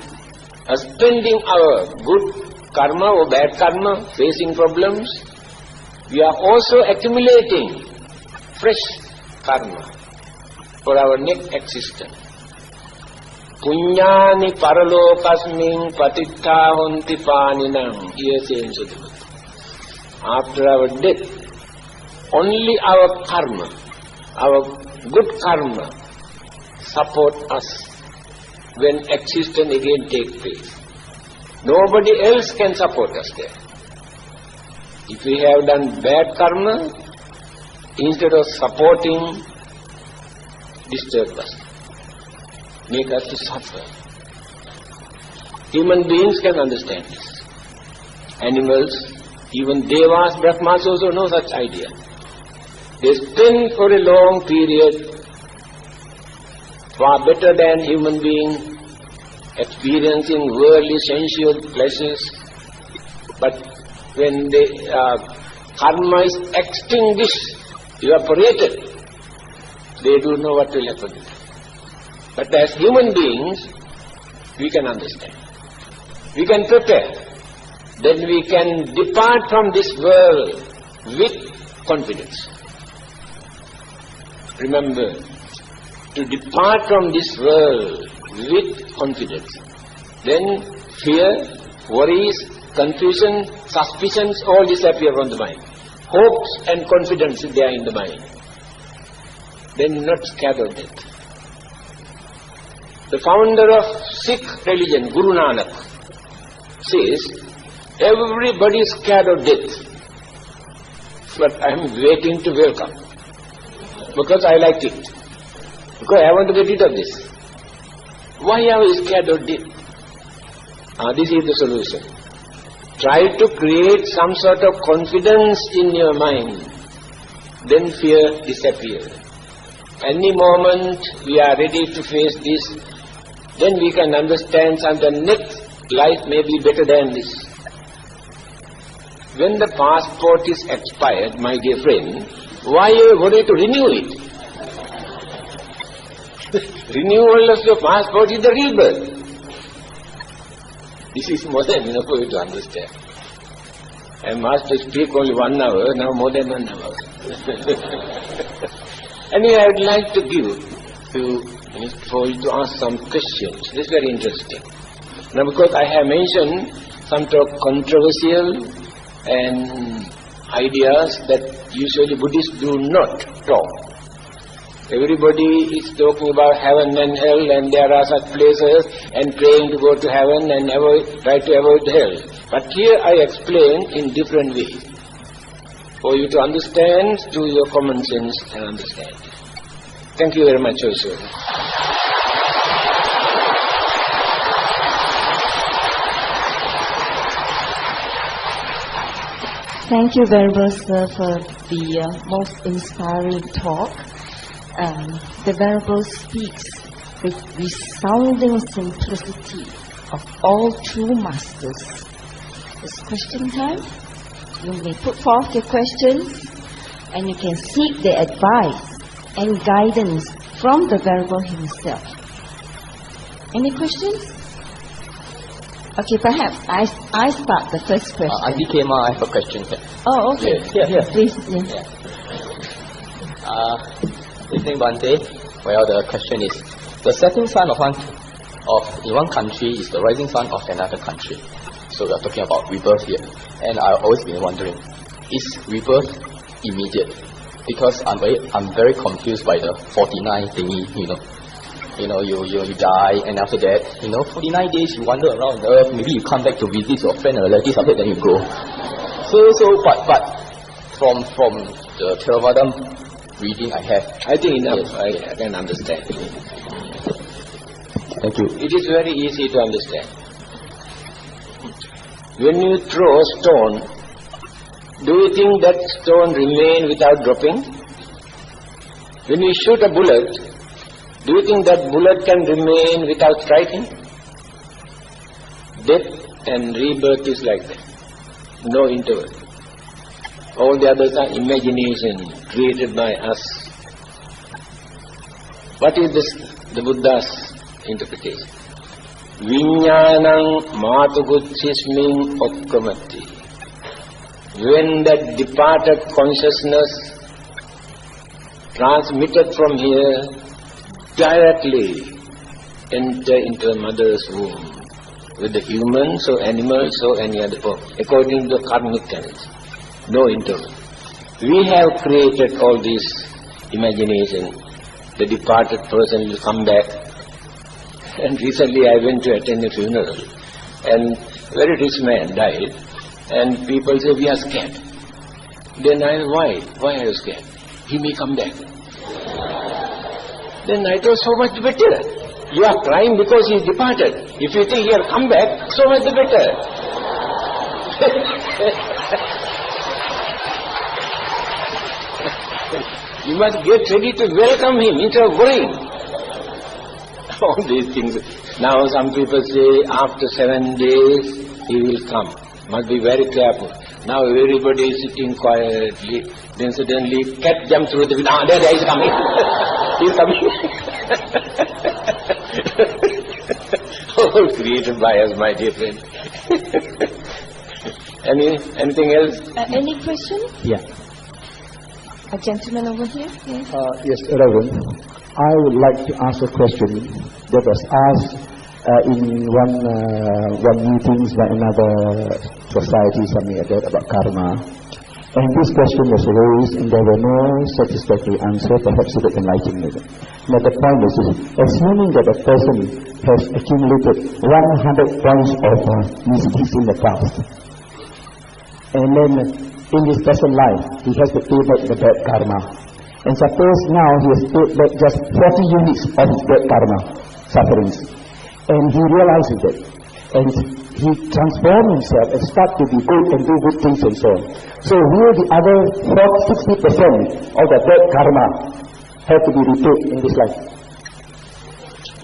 spending our good karma or bad karma, facing problems, we are also accumulating fresh karma for our next existence. Punyani paralokasmin patittha honti paninam. Here says after our death, only our karma, our good karma, support us when existence again takes place. Nobody else can support us there. If we have done bad karma, instead of supporting, disturb us, make us to suffer. Human beings can understand this. Animals, even devas, brahmas also know such idea. They spend for a long period, far better than human being, experiencing worldly sensual pleasures. But when the karma is extinguished, evaporated, they don't know what will happen. But as human beings, we can understand. We can prepare. Then we can depart from this world with confidence. Remember, to depart from this world with confidence. Then fear, worries, confusion, suspicions all disappear from the mind. Hopes and confidence is there in the mind. Then not scared of death. The founder of Sikh religion, Guru Nanak, says, everybody is scared of death, but I am waiting to welcome, because I like it, because I want to get rid of this. Why are we scared of death? This is the solution. Try to create some sort of confidence in your mind, then fear disappears. Any moment we are ready to face this, then we can understand that the next life may be better than this. When the passport is expired, my dear friend, why are you worried to renew it? Renewal of your passport is the rebirth. This is more than enough for you to understand. I am asked to speak only 1 hour, now more than 1 hour. Anyway, I would like to give for you to ask some questions. This is very interesting. Now, because I have mentioned some controversial and ideas that usually Buddhists do not talk. Everybody is talking about heaven and hell, and there are such places, and praying to go to heaven and try to avoid hell. But here I explain in different ways, for you to understand through your common sense and understand. Thank you very much also. Thank you very much, sir, for the most inspiring talk. The Venerable speaks with resounding simplicity of all true masters. It's question time. You may put forth your questions, and you can seek the advice and guidance from the Venerable himself. Any questions? Okay, perhaps I start the first question. Auntie Kema, I have a question here. Oh, okay. Here. Please. Yeah. Evening Bante. Well, the question is, the setting sun in one country is the rising sun of another country. So we are talking about rebirth here. And I've always been wondering, is rebirth immediate? Because I'm very confused by the 49 thingy, you die, and after that, 49 days you wander around the earth, maybe you come back to visit your friend or relatives, after that then you go. But from the Theravada reading I have, I think enough, yes. I can understand. Thank you. It is very easy to understand. When you throw a stone, do you think that stone remain without dropping? When you shoot a bullet, do you think that bullet can remain without striking? Death and rebirth is like that. No interval. All the others are imagination created by us. What is this, the Buddha's interpretation? Viññānaṁ mātuguccismiñ okkamati. When that departed consciousness transmitted from here directly enter into a mother's womb, with the humans or animals or any other form, according to the karmic tenets. No interval. We have created all this imagination. The departed person will come back. And recently I went to attend a funeral, and a very rich man died, and people say, we are scared. Then I said, why? Why are you scared? He may come back. Then I thought, so much better. You are crying because he departed. If you think he will come back, so much the better. You must get ready to welcome him instead of worrying. All these things. Now some people say after 7 days he will come. Must be very careful. Now everybody is sitting quietly. Then suddenly cat jumps through the window. Ah, there he is coming. He is coming. All created by us, my dear friend. Anything else? Any question? Yeah. A gentleman over here. Yes. Yes, Reverend. I would like to ask a question that was asked in one meeting by another society, something like that, about karma. And this question was raised and there were no satisfactory answer. Perhaps you could enlighten me. Now the point is, assuming that a person has accumulated 100 points of misdeeds in the past, and then in his present life he has to pay back the bad karma. And suppose now he has paid back just 40 units of his bad karma sufferings, and he realizes that, and he transforms himself and starts to be good and do good things and so on. So will the other 60% of the bad karma have to be repaid in this life?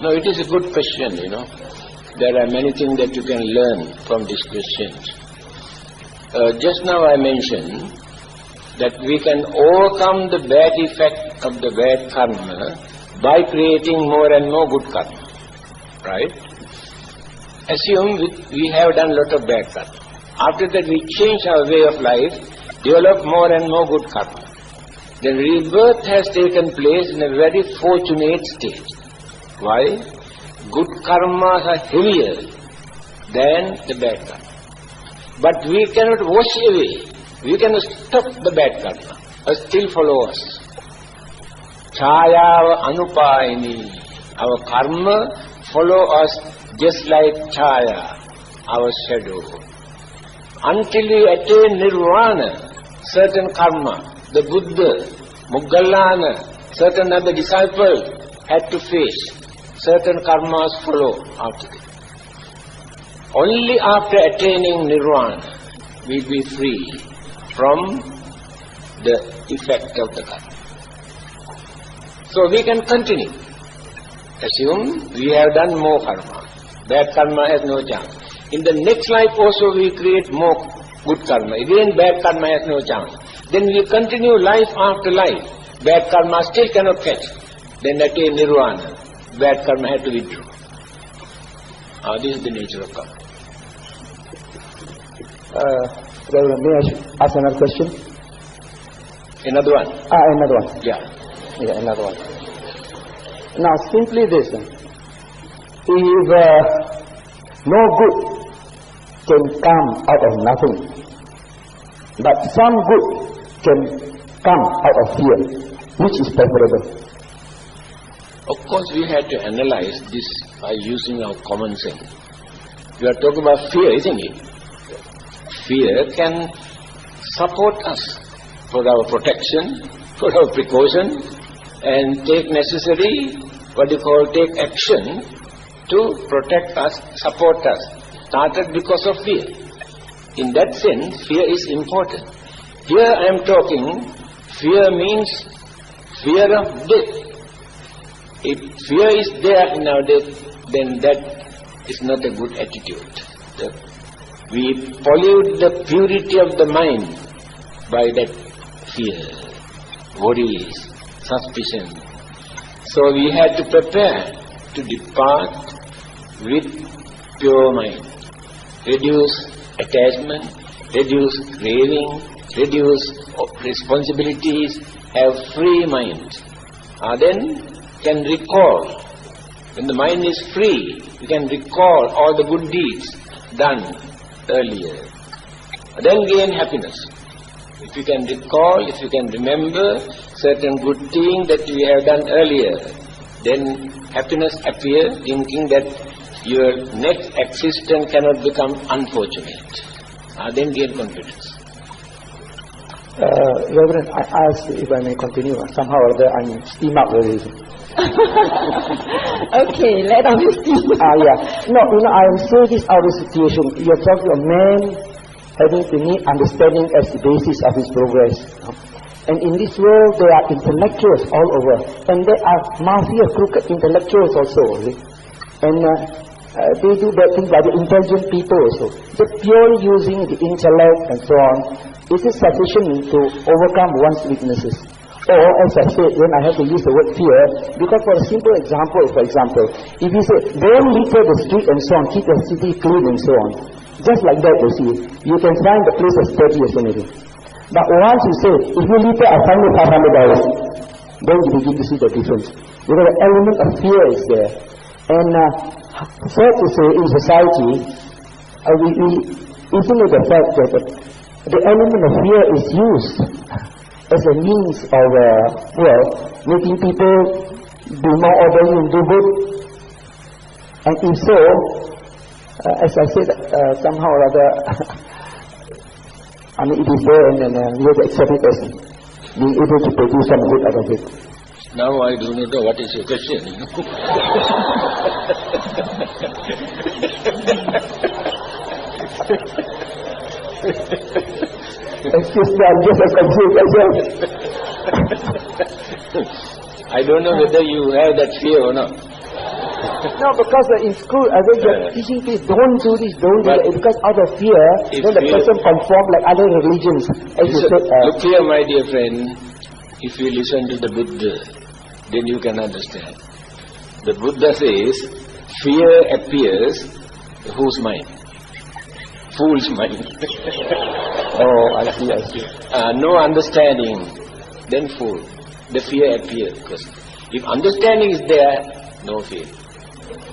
No, it is a good question, There are many things that you can learn from this question. Just now I mentioned that we can overcome the bad effect of the bad karma by creating more and more good karma. Right? Assume we have done a lot of bad karma. After that we change our way of life, develop more and more good karma. Then rebirth has taken place in a very fortunate state. Why? Good karmas are heavier than the bad karma. But we cannot wash away. We cannot stop the bad karma. But still follow us. Chaya anupayini. Our karma follow us just like chaya, our shadow. Until we attain nirvana, certain karma, the Buddha, Moggallana, certain other disciples had to face. Certain karmas follow after that. Only after attaining nirvana we will be free from the effect of the karma. So we can continue. Assume we have done more karma. Bad karma has no chance. In the next life also we create more good karma. Again bad karma has no chance. Then we continue life after life. Bad karma still cannot catch. Then attain nirvana. Bad karma has to withdraw. This is the nature of karma. May I ask another question? Another one? Another one. Yeah, another one. Now, simply this. If no good can come out of nothing, but some good can come out of fear, which is preferable? Of course, we had to analyze this by using our common sense. We are talking about fear, isn't it? Fear can support us for our protection, for our precaution, and take necessary, take action to protect us, support us. Started because of fear. In that sense, fear is important. Here I am talking, fear means fear of death. If fear is there in our death, then that is not a good attitude. We pollute the purity of the mind by that fear, worries, suspicion. So we had to prepare to depart with pure mind. Reduce attachment, reduce craving, reduce responsibilities, have free mind. Then can recall. When the mind is free, you can recall all the good deeds done earlier. Then gain happiness. If you can recall, if you can remember certain good things that you have done earlier, then happiness appears, thinking that your next existence cannot become unfortunate. Then gain confidence. Reverend, I ask if I may continue. Somehow or other I'm steam up already. Okay, let us steam. Yeah. No, I am saying this out of situation. You are talking of man having to need understanding as the basis of his progress. And in this world, there are intellectuals all over. And there are mafia crooked intellectuals also. And they do bad things by the intelligent people also. Just purely using the intellect and so on, is it sufficient to overcome one's weaknesses? Or, as I said, when I have to use the word fear, because for a simple example, if you say, don't litter the street and so on, keep the city clean and so on, just like that, you see, you can find the place as dirty as anything. But once you say, if you litter, I find you $500, then you begin to see the difference. Because the element of fear is there. And sad to say, in society, even with the fact that the element of fear is used as a means of, making people do more orderly and do good. And if so, as I said, somehow or other, it is there, and we have to accept it as being able to produce some good out of it. Now I do not know what is your question. Excuse me, I'm just as confused as well. I don't know whether you have that fear or not. No, because in school, they're teaching people, don't do this, don't do that. Because out of fear, then the person conforms like other religions. Look here, my dear friend, if you listen to the Buddha, then you can understand. The Buddha says, fear appears, whose mind? Fool's mind. Oh, I see. No understanding, then fool. The fear appears. Because if understanding is there, no fear.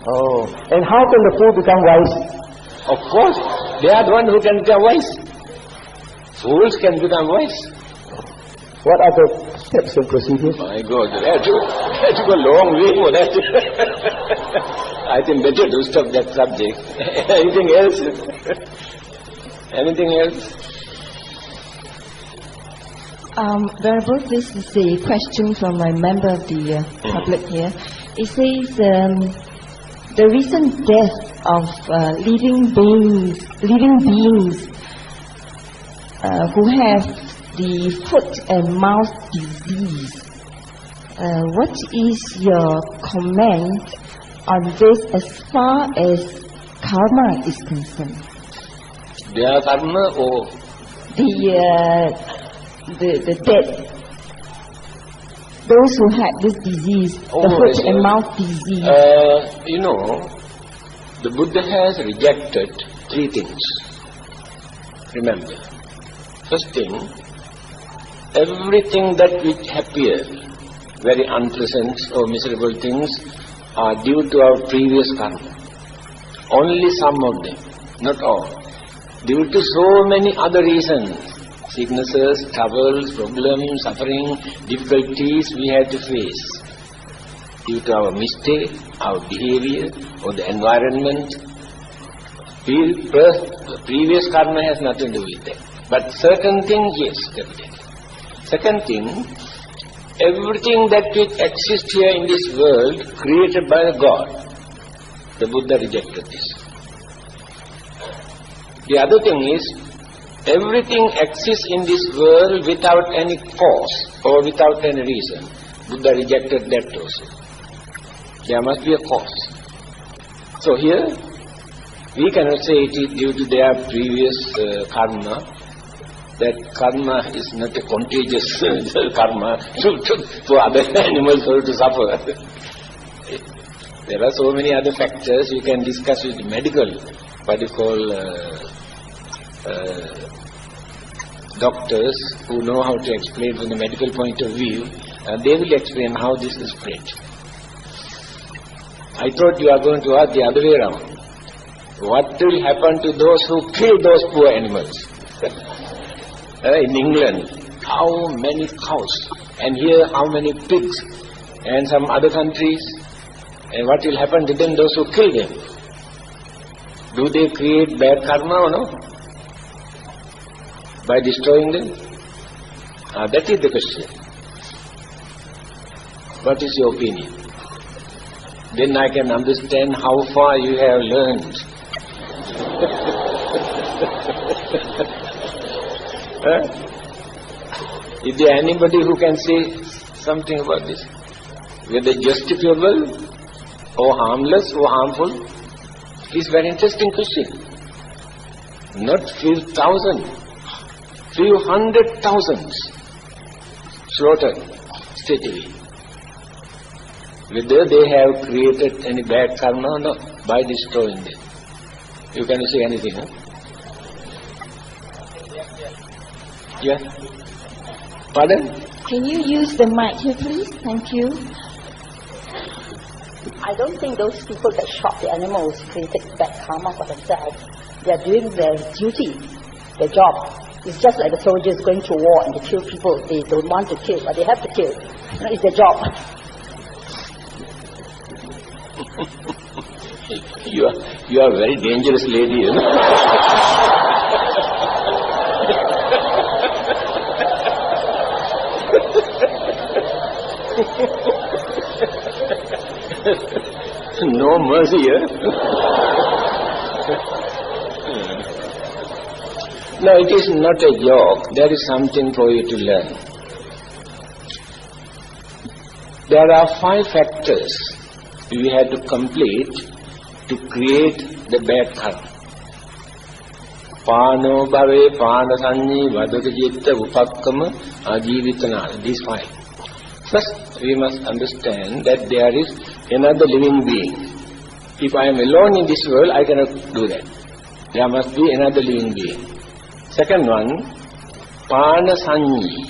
Oh, and how can the fool become wise? Of course, they are the one who can become wise. Fools can become wise. What are the steps and procedures? My God, they have to go a long way for that. I think better to stop that subject. Anything else? Anything else? Venerable, this is a question from a member of the public here. It says, the recent death of living beings who have the foot and mouth disease. What is your comment on this as far as karma is concerned? Their karma or the dead, those who had this disease, the foot and mouth disease. The Buddha has rejected 3 things. Remember, first thing, everything that which appears very unpleasant or miserable things are due to our previous karma. Only some of them, not all. Due to so many other reasons, sicknesses, troubles, problems, suffering, difficulties we had to face. Due to our mistake, our behavior, or the environment. Previous karma has nothing to do with that. But certain things, yes, definitely. Second thing, everything that exists here in this world, created by God. The Buddha rejected this. The other thing is, everything exists in this world without any cause or without any reason. Buddha rejected that also. There must be a cause. So here, We cannot say it is due to their previous karma. That karma is not a contagious karma for other animals to suffer. There are so many other factors you can discuss with medical, what you call doctors who know how to explain from the medical point of view, and they will explain how this is spread. I thought you are going to ask the other way around. What will happen to those who kill those poor animals? In England, how many cows, and here how many pigs, and some other countries, and what will happen to them, those who kill them? Do they create bad karma or no? By destroying them? That is the question. What is your opinion? Then I can understand how far you have learned. Is there anybody who can say something about this? Whether justifiable or harmless or harmful? It is a very interesting question. Not few thousand, few 100,000 slaughtered steadily. Whether they have created any bad karma or not by destroying them. You can say anything, huh? Yeah? Pardon? Can you use the mic here, please? Thank you. I don't think those people that shot the animals created bad karma for themselves. They are doing their duty, their job. It's just like the soldiers going to war and they kill people they don't want to kill, but they have to kill. It's their job. You are a very dangerous lady, you know. No mercy, eh? No, it is not a joke. There is something for you to learn. There are 5 factors we have to complete to create the bad karma. Pano bhave, pana sanyi, vadaka jitta, upakkama, ajivitana. These 5. First, we must understand that there is another living being. If I am alone in this world, I cannot do that. There must be another living being. Second one, pana sanyi.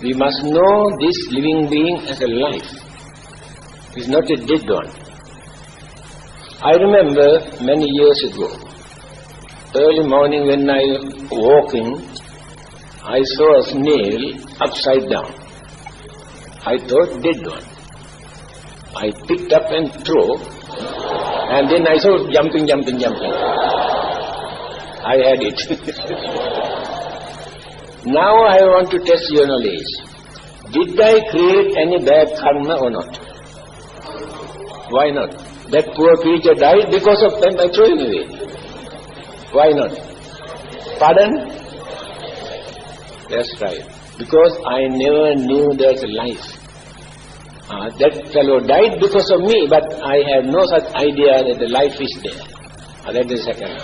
We must know this living being as a life. It is not a dead one. I remember many years ago, early morning when I was walking, I saw a snail upside down. I thought dead one. I picked up and threw, and then I saw jumping. I had it. Now I want to test your knowledge. Did I create any bad karma or not? Why not? That poor creature died because of them I threw him away. Why not? Pardon? That's right. Because I never knew there's a life. That fellow died because of me, but I had no such idea that the life is there. That is the second.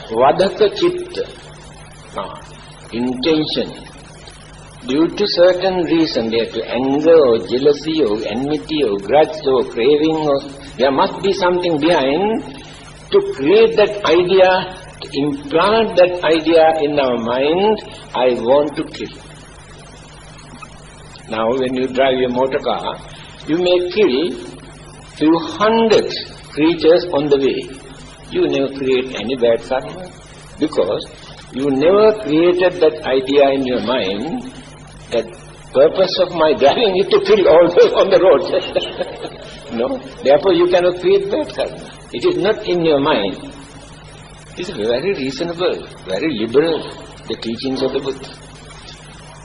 Vadaka chitta. Intention. Due to certain reason, there to anger or jealousy or enmity or grudge or craving, or there must be something behind to create that idea, to implant that idea in our mind, I want to kill. Now when you drive a motor car, you may kill few hundred creatures on the way. You never create any bad karma because you never created that idea in your mind that purpose of my driving is to kill all those on the road. No, therefore you cannot create bad karma. It is not in your mind. It is very reasonable, very liberal, the teachings of the Buddha.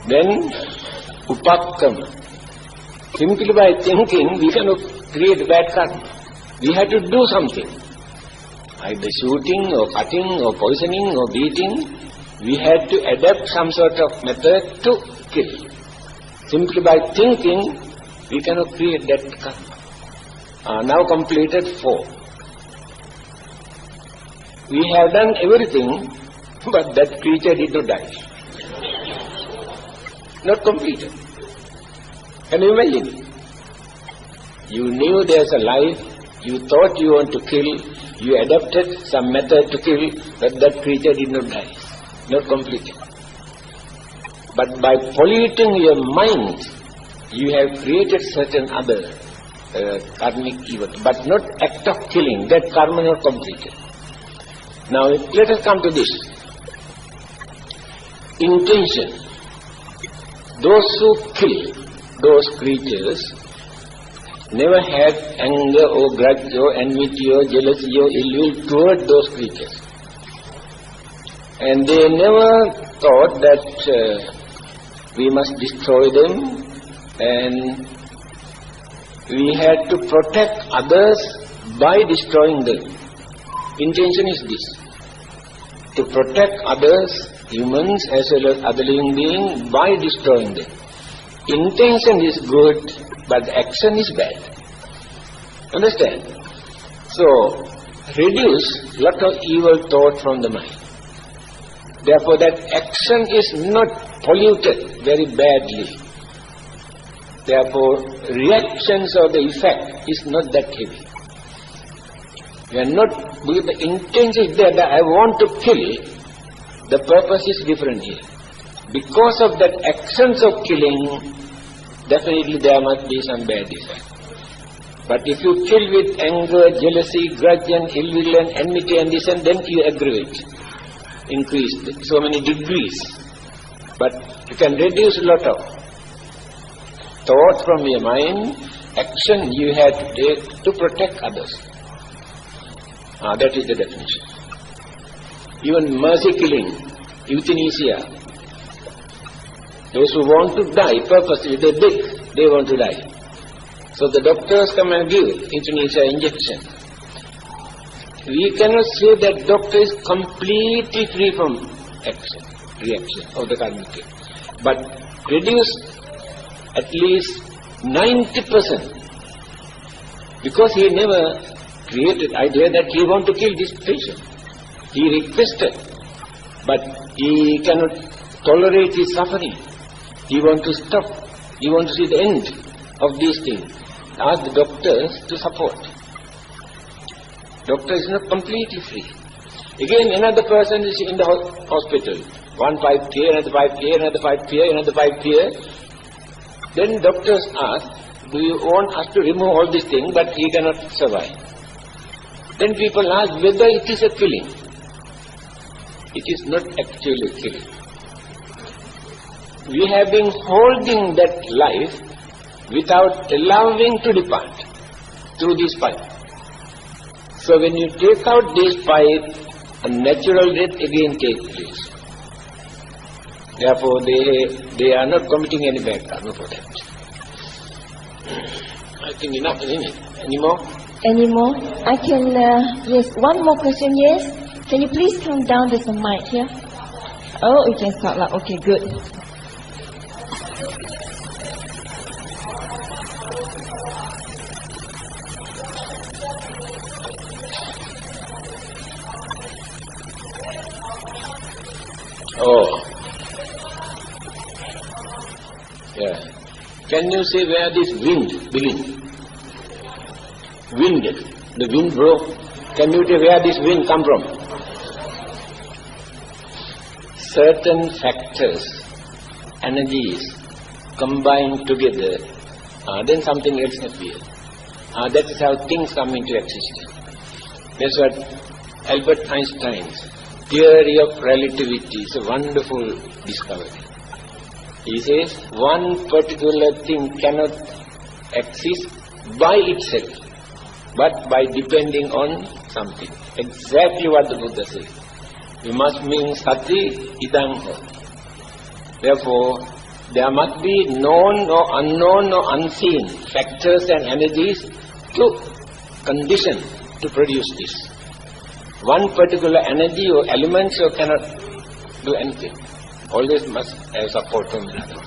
Then, upakkama. Simply by thinking, we cannot create bad karma. We have to do something. Either shooting or cutting or poisoning or beating, we had to adapt some sort of method to kill. Simply by thinking, we cannot create that karma. Now completed 4. We have done everything, but that creature did not die. Not completed. Can you imagine? You knew there's a life, you thought you want to kill, you adopted some method to kill, but that creature did not die. Not completed. But by polluting your mind, you have created certain other karmic event, but not act of killing. That karma not completed. Now let us come to this. Intention. Those who kill those creatures never had anger or grudge or enmity or jealousy or ill will toward those creatures. And they never thought that we must destroy them and we had to protect others by destroying them. Intention is this: to protect others, humans as well as other living beings, by destroying them. Intention is good, but action is bad. Understand? So, reduce lot of evil thought from the mind. Therefore, that action is not polluted very badly. Therefore, reactions or the effect is not that heavy. You are not, with the intention is there that I want to kill, the purpose is different here. Because of that actions of killing, definitely there must be some bad effect. But if you kill with anger, jealousy, grudge and ill will and enmity and this and then you aggravate, increase so many degrees. But you can reduce a lot of thought from your mind, action you have to take to protect others. That is the definition. Even mercy killing, euthanasia. Those who want to die purposely, they want to die. So the doctors come and give euthanasia injection. We cannot say that doctor is completely free from reaction of the karmic. But reduce at least 90%. Because he never created idea that he want to kill this patient. He requested, but he cannot tolerate his suffering. He want to stop. He want to see the end of these things. Ask the doctors to support. Doctor is not completely free. Again, another person is in the hospital. One pipe here, another pipe here, another pipe here, another pipe here. Then doctors ask, do you want us to remove all these things, but he cannot survive? Then people ask whether it is a killing. It is not actually killing. We have been holding that life without allowing to depart through this pipe. So when you take out this pipe, a natural death again takes place. Therefore they are not committing any bad karma for that. I think enough, isn't it? Any more? Any more? I can, yes, one more question, yes. Can you please come down, there's a mic here. Oh, you can start loud, okay, good. Oh. Yeah. Can you say where this wind begins? Wind, the wind broke. Can you tell where this wind come from? Certain factors, energies combine together, then something else appears. That is how things come into existence. That's what Albert Einstein's theory of relativity is a wonderful discovery. He says one particular thing cannot exist by itself, but by depending on something. Exactly what the Buddha says. We must mean sati idang ho. Therefore, there must be known or unknown or unseen factors and energies to condition to produce this. One particular energy or element so cannot do anything. Always must have support from another.